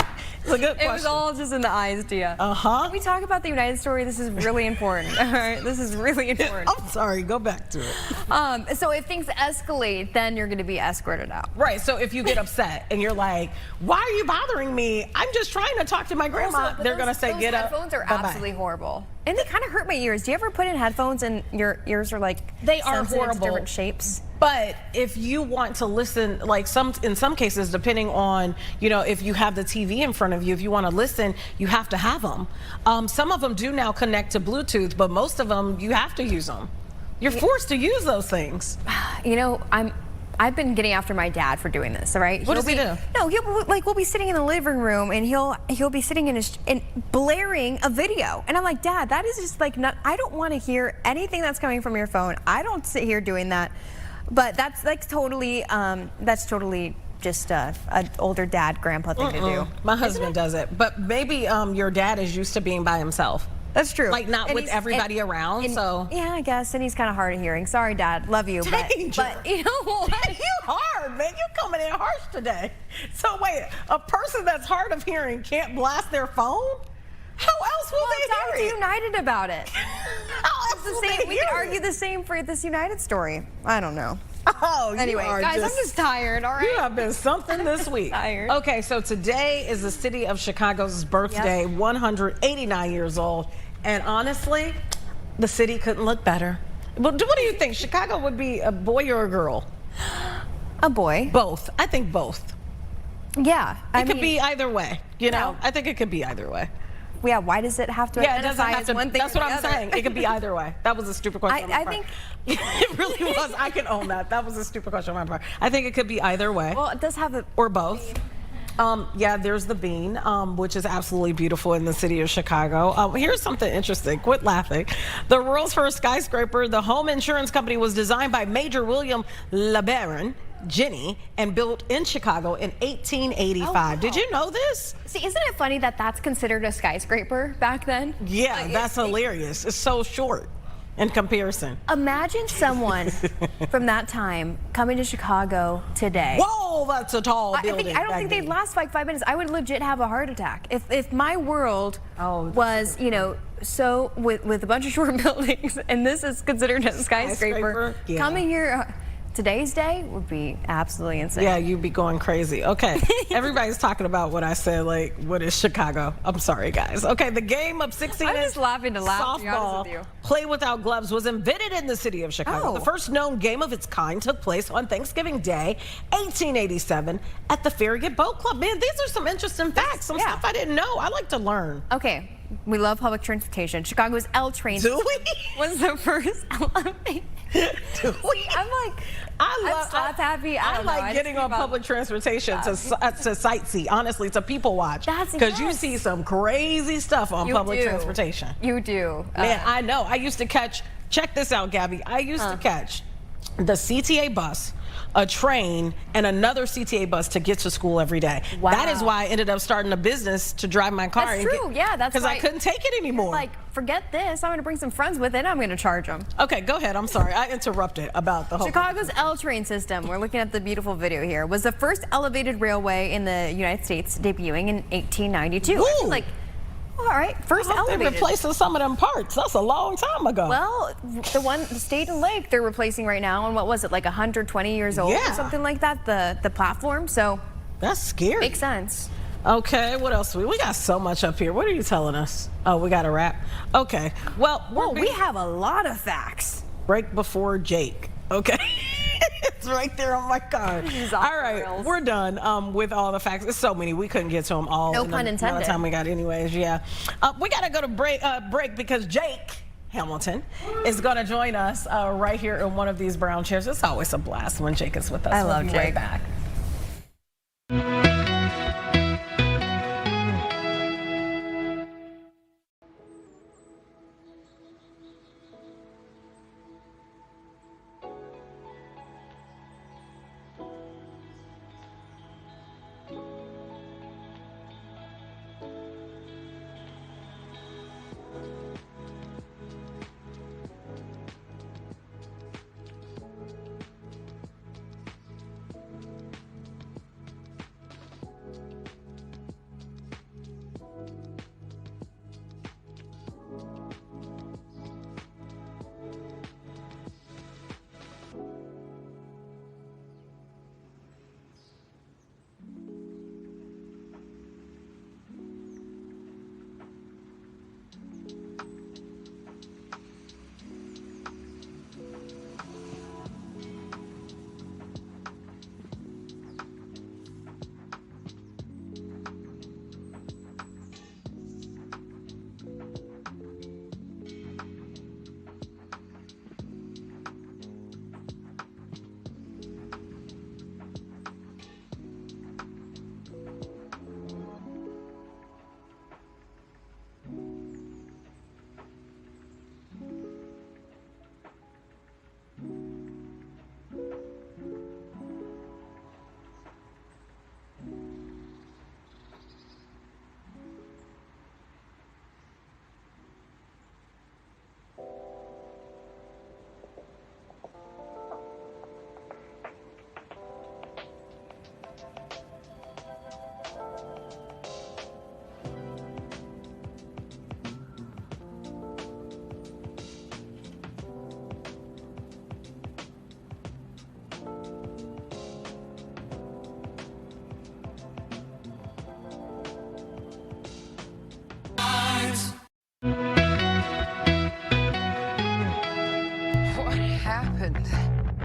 It's a good question. It was all just in the eyes, Dia. Uh-huh. Can we talk about the United story? This is really important. All right, this is really important. I'm sorry, go back to it. So if things escalate, then you're going to be escorted out. Right, so if you get upset and you're like, why are you bothering me? I'm just trying to talk to my grandma. They're going to say, get up. Those headphones are Bye-bye. absolutely horrible. And they kind of hurt my ears. Do you ever put in headphones and your ears are like they are sensitive to horrible different shapes? But if you want to listen, like in some cases, depending on, if you have the TV in front of you, if you want to listen, you have to have them. Some of them do now connect to Bluetooth, but most of them, you have to use them. You're forced to use those things. I've been getting after my dad for doing this, all right? What does he do? No, we'll be sitting in the living room and he'll be sitting and blaring a video. And I'm like, Dad, that is just like I don't want to hear anything that's coming from your phone. I don't sit here doing that. But that's like totally just an older dad, grandpa thing to do. My husband does it. But maybe your dad is used to being by himself. That's true. Like not with everybody around, so. Yeah, I guess, and he's kind of hard of hearing. Sorry, Dad, love you, but you know what? You hard, man. You coming in harsh today. So wait, a person that's hard of hearing can't blast their phone? How else will they talk to United about it? How else will they We could argue the same for this United story. I don't know. Oh, anyway, guys, I'm just tired. All right. You have been something this week. Tired. Okay, so today is the city of Chicago's birthday, 189 years old. And honestly, the city couldn't look better. What do you think? Chicago would be a boy or a girl? A boy. Both. I think both. Yeah. It could be either way. I think it could be either way. Yeah, why does it have to identify as one thing? That's what I'm saying. It could be either way. That was a stupid question. I think it really was. I can own that. That was a stupid question on my part. I think it could be either way. Well, it does have a or both. Yeah, there's the bean, which is absolutely beautiful in the city of Chicago. Here's something interesting. Quit laughing. The world's first skyscraper, the home insurance company, was designed by Major William LeBaron, Jenny, and built in Chicago in 1885. Oh, wow. Did you know this? See, isn't it funny that that's considered a skyscraper back then? Yeah, that's hilarious. It's so short in comparison. Imagine someone from that time coming to Chicago today. Whoa, that's a tall building. I don't think they'd last like 5 minutes. I would legit have a heart attack. If my world was, so with a bunch of short buildings, and this is considered a skyscraper, coming here today's day would be absolutely insane. Yeah, you'd be going crazy. Okay, everybody's talking about what I said, like, what is Chicago? I'm sorry, guys. Okay, the game of 16 I'm just laughing to laugh, to be honest softball, with you. play without gloves, was invented in the city of Chicago. The first known game of its kind took place on Thanksgiving Day, 1887, at the Farragut Boat Club. Man, these are some interesting facts, some stuff I didn't know. I like to learn. Okay, we love public transportation. Chicago's L train Do we? was the first I'm like, I'm slap happy. I like getting on public transportation to sightsee. Honestly, to people watch. Because you see some crazy stuff on public transportation. You do. Man, I know. I used to catch, check this out, Gabby. I used to catch the CTA bus, a train, and another CTA bus to get to school every day. Wow. That is why I ended up starting a business to drive my car. That's true. Yeah, that's because I couldn't take it anymore. Like, forget this. I'm going to bring some friends with it. I'm going to charge them. Okay, go ahead. I'm sorry. I interrupted about the whole. Chicago's L train system, we're looking at the beautiful video here, was the first elevated railway in the United States, debuting in 1892. Like, all right, first elevated. They're replacing some of them parts. That's a long time ago. Well, the State and Lake they're replacing right now, and what was it, like 120 years old or something like that, the platform, so. That's scary. Makes sense. Okay, what else? We got so much up here. What are you telling us? Oh, we got a wrap. Okay, well, we have a lot of facts. Break before Jake. Okay. It's right there on my card. All right, we're done with all the facts. There's so many. We couldn't get to them all. No pun intended. By the time we got anyways, yeah. We got to go to break because Jake Hamilton is going to join us right here in one of these brown chairs. It's always a blast when Jake is with us. I love Jake. Jake. Right back.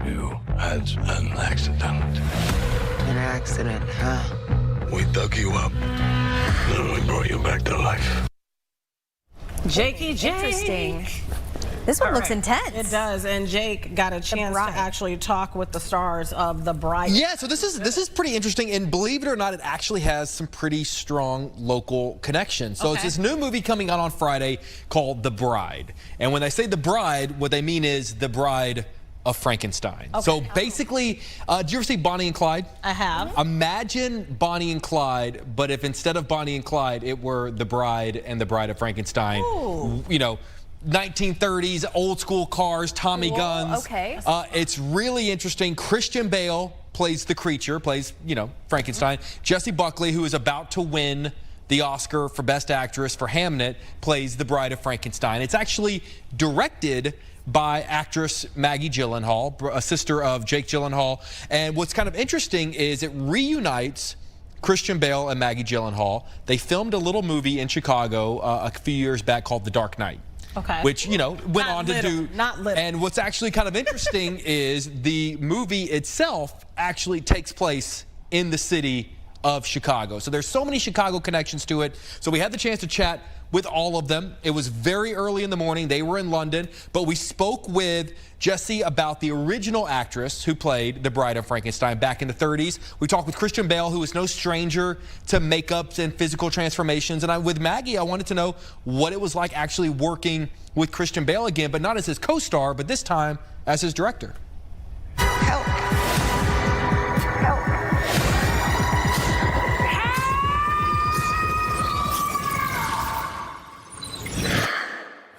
You had an accident. An accident, huh? We dug you up, then we brought you back to life. Jakey Jake. Interesting. This one looks intense. It does, and Jake got a chance to actually talk with the stars of The Bride. Yeah, so this is pretty interesting, and believe it or not, it actually has some pretty strong local connections. So it's this new movie coming out on Friday called The Bride, and when they say The Bride, what they mean is The Bride of Frankenstein. Okay. So basically, did you ever see Bonnie and Clyde? I have. Imagine Bonnie and Clyde, but if instead of Bonnie and Clyde, it were The Bride and the Bride of Frankenstein. Ooh. You know, 1930s, old school cars, Tommy guns. Okay. It's really interesting. Christian Bale plays the creature, you know, Frankenstein. Jessie Buckley, who is about to win the Oscar for Best Actress for Hamnet, plays the Bride of Frankenstein. It's actually directed by actress Maggie Gyllenhaal, a sister of Jake Gyllenhaal. And what's kind of interesting is it reunites Christian Bale and Maggie Gyllenhaal. They filmed a little movie in Chicago a few years back called The Dark Knight. Okay. Which, you know, went Not on little, to do. not little. And what's actually kind of interesting is the movie itself actually takes place in the city of Chicago. So there's so many Chicago connections to it. So we had the chance to chat with all of them. It was very early in the morning. They were in London, but we spoke with Jessie about the original actress who played the Bride of Frankenstein back in the 30s. We talked with Christian Bale, who is no stranger to makeups and physical transformations. And with Maggie, I wanted to know what it was like actually working with Christian Bale again, but not as his co-star, but this time as his director. Help! Help!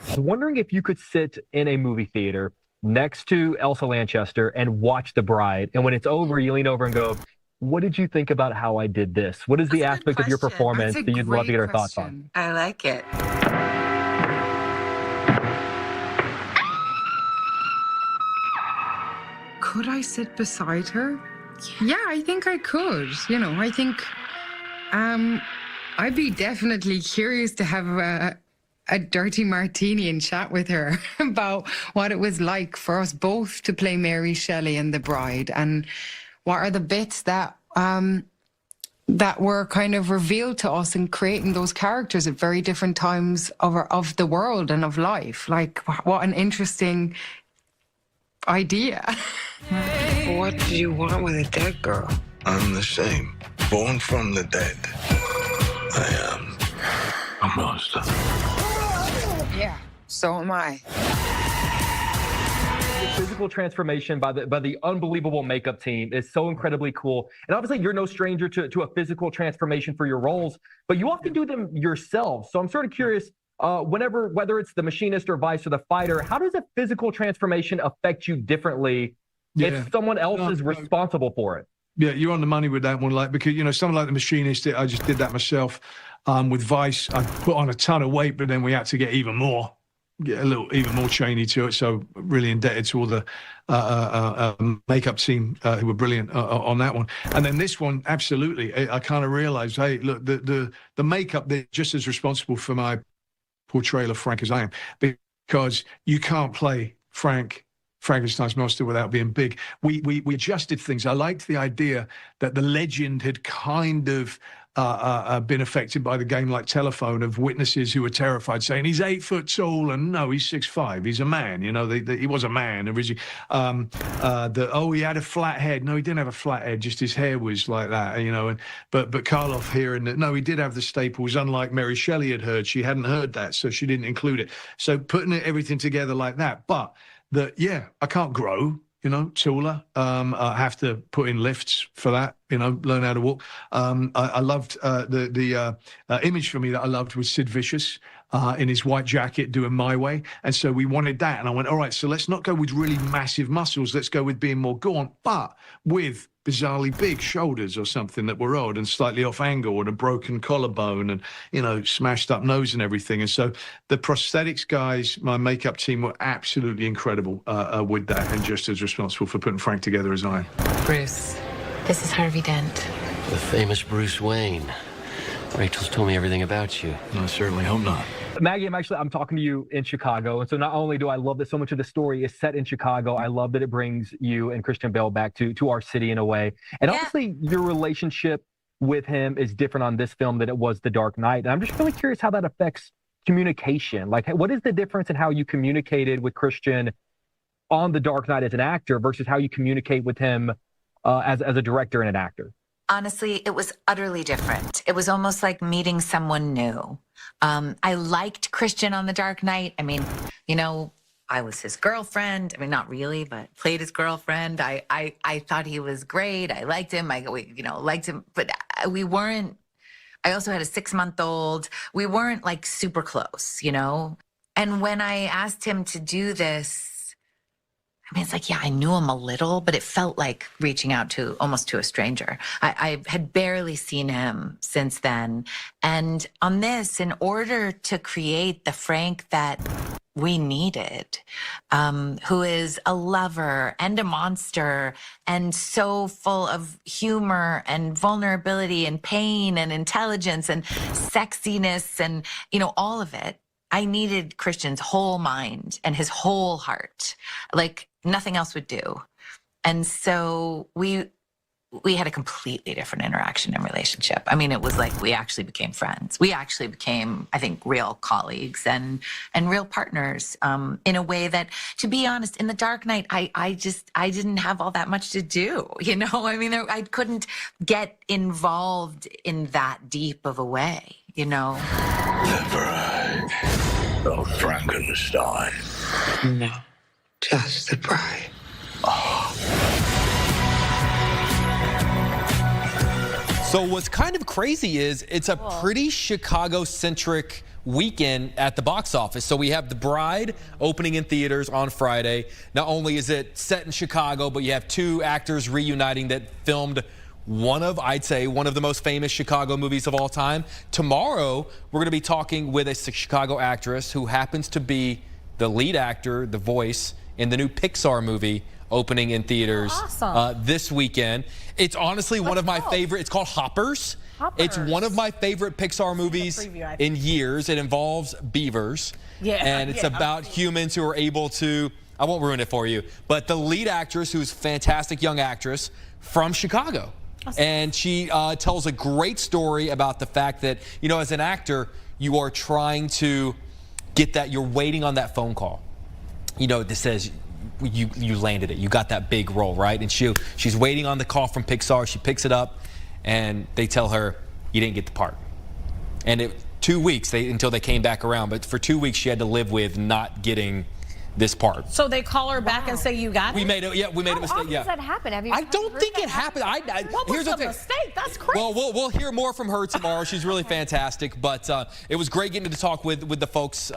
I was wondering if you could sit in a movie theater next to Elsa Lanchester and watch The Bride, and when it's over, you lean over and go, what did you think about how I did this? What is the aspect of your performance that you'd love to get our thoughts on? I like it. Could I sit beside her? Yeah, I think I could. You know, I think I'd be definitely curious to have a dirty martini and chat with her about what it was like for us both to play Mary Shelley and the bride, and what are the bits that that were kind of revealed to us in creating those characters at very different times of the world and of life. Like, what an interesting idea. What do you want with a dead girl? I'm the same. Born from the dead. I am a monster. Yeah, so am I. The physical transformation by the unbelievable makeup team is so incredibly cool. And obviously, you're no stranger to a physical transformation for your roles, but you often do them yourself. So I'm sort of curious, whether it's the machinist or Vice or the fighter, how does a physical transformation affect you differently if someone else is responsible for it? Yeah, you're on the money with that one. Like, because, you know, someone like the machinist, I just did that myself. With Vice, I put on a ton of weight, but then we had to get even more chainy to it. So really indebted to all the makeup team who were brilliant on that one. And then this one, absolutely, I kind of realized, hey, look, the makeup, they're just as responsible for my portrayal of Frank as I am, because you can't play Frankenstein's monster without being big. We adjusted things. I liked the idea that the legend had kind of been affected by the game like Telephone, of witnesses who were terrified, saying he's 8 foot tall, and no, he's 6'5". He's a man. You know, he was a man originally. He had a flat head. No, he didn't have a flat head. Just his hair was like that. You know, but Karloff here, and no, he did have the staples. Unlike Mary Shelley had heard, she hadn't heard that, so she didn't include it. So putting everything together like that, but I can't grow. You know, taller. I have to put in lifts for that, you know, learn how to walk. I loved the image for me that I loved was Sid Vicious in his white jacket doing My Way. And so we wanted that. And I went, all right, so let's not go with really massive muscles. Let's go with being more gaunt, but with bizarrely big shoulders or something that were odd and slightly off angle, and a broken collarbone and, you know, smashed up nose and everything. And so the prosthetics guys, my makeup team, were absolutely incredible with that, and just as responsible for putting Frank together as I am. Bruce, this is Harvey Dent. The famous Bruce Wayne. Rachel's told me everything about you. I certainly hope not. Maggie, I'm talking to you in Chicago. And so not only do I love that so much of the story is set in Chicago, I love that it brings you and Christian Bale back to our city in a way. And obviously your relationship with him is different on this film than it was The Dark Knight. And I'm just really curious how that affects communication. Like, what is the difference in how you communicated with Christian on The Dark Knight as an actor versus how you communicate with him as a director and an actor? Honestly, it was utterly different. It was almost like meeting someone new. I liked Christian on The Dark Knight. I mean, you know, I was his girlfriend. I mean, not really, but played his girlfriend. I thought he was great. I liked him. Liked him, but we weren't. I also had a 6-month-old. We weren't like super close, you know. And when I asked him to do this, I mean, it's like, yeah, I knew him a little, but it felt like reaching out to almost to a stranger. I had barely seen him since then. And on this, in order to create the Frank that we needed, who is a lover and a monster and so full of humor and vulnerability and pain and intelligence and sexiness and, you know, all of it, I needed Christian's whole mind and his whole heart. Like, nothing else would do. And so we had a completely different interaction and relationship. I mean, it was like we actually became friends. We actually became, I think, real colleagues and real partners in a way that, to be honest, in The Dark Knight, I didn't have all that much to do. You know, I mean, I couldn't get involved in that deep of a way, you know. The bride of Frankenstein. No. Just the bride. So what's kind of crazy is it's a pretty Chicago-centric weekend at the box office. So we have The Bride opening in theaters on Friday. Not only is it set in Chicago, but you have 2 actors reuniting that filmed I'd say one of the most famous Chicago movies of all time. Tomorrow, we're going to be talking with a Chicago actress who happens to be the lead actor, the voice in the new Pixar movie opening in theaters this weekend. It's honestly one of my favorite. It's called Hoppers. It's one of my favorite Pixar movies in years. It involves beavers. And it's about humans who are able to, I won't ruin it for you, but the lead actress, who's a fantastic young actress from Chicago. And she tells a great story about the fact that, you know, as an actor, you are trying to get that, you're waiting on that phone call. You know, that says, you landed it. You got that big role, right? And she's waiting on the call from Pixar. She picks it up, and they tell her, you didn't get the part. And 2 weeks until they came back around. But for 2 weeks, she had to live with not getting this part. So they call her back and say, you got it? We made a mistake. How does that happen? Have you? I don't think it happened. What was the mistake? That's crazy. Well, we'll hear more from her tomorrow. She's really fantastic. But it was great getting to talk with the folks, you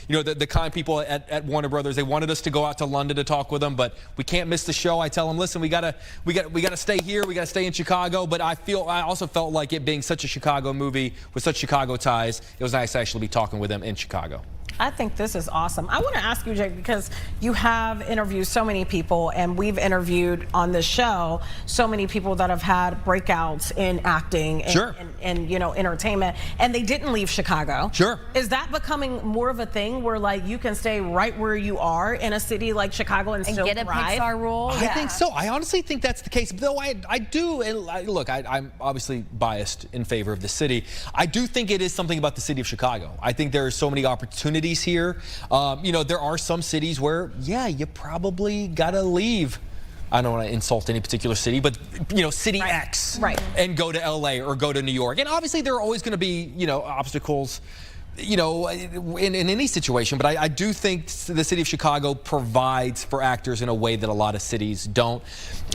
know, the kind people at Warner Brothers. They wanted us to go out to London to talk with them, but we can't miss the show. I tell them, listen, we gotta stay here. We gotta stay in Chicago. But I also felt like it being such a Chicago movie with such Chicago ties, it was nice to actually be talking with them in Chicago. I think this is awesome. I want to ask you, Jake, because you have interviewed so many people, and we've interviewed on this show so many people that have had breakouts in acting and you know, entertainment, and they didn't leave Chicago. Is that becoming more of a thing where, like, you can stay right where you are in a city like Chicago and still get a Pixar role? I think so. I honestly think that's the case. Though I do, and look, I'm obviously biased in favor of the city. I do think it is something about the city of Chicago. I think there are so many opportunities here. You know, there are some cities where, yeah, you probably gotta leave. I don't want to insult any particular city, but, you know, city X, and go to LA or go to New York. And obviously there are always going to be, you know, obstacles, you know, in any situation. But I do think the city of Chicago provides for actors in a way that a lot of cities don't.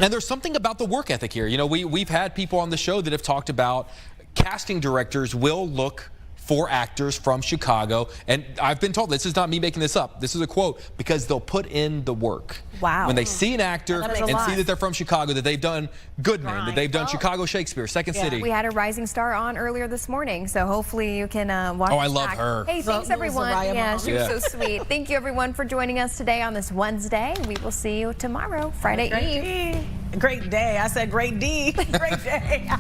And there's something about the work ethic here. You know, we've had people on the show that have talked about casting directors will look for actors from Chicago, and I've been told, this is not me making this up, this is a quote, because they'll put in the work. Wow. When they see an actor and see that they're from Chicago, that they've done Goodman, that they've done Chicago Shakespeare, Second City. We had a rising star on earlier this morning, so hopefully you can watch. Oh, I love her. Hey, thanks everyone. Yeah, she was so sweet. Thank you everyone for joining us today on this Wednesday. We will see you tomorrow, Friday Eve. Great day. I said great D. Great day.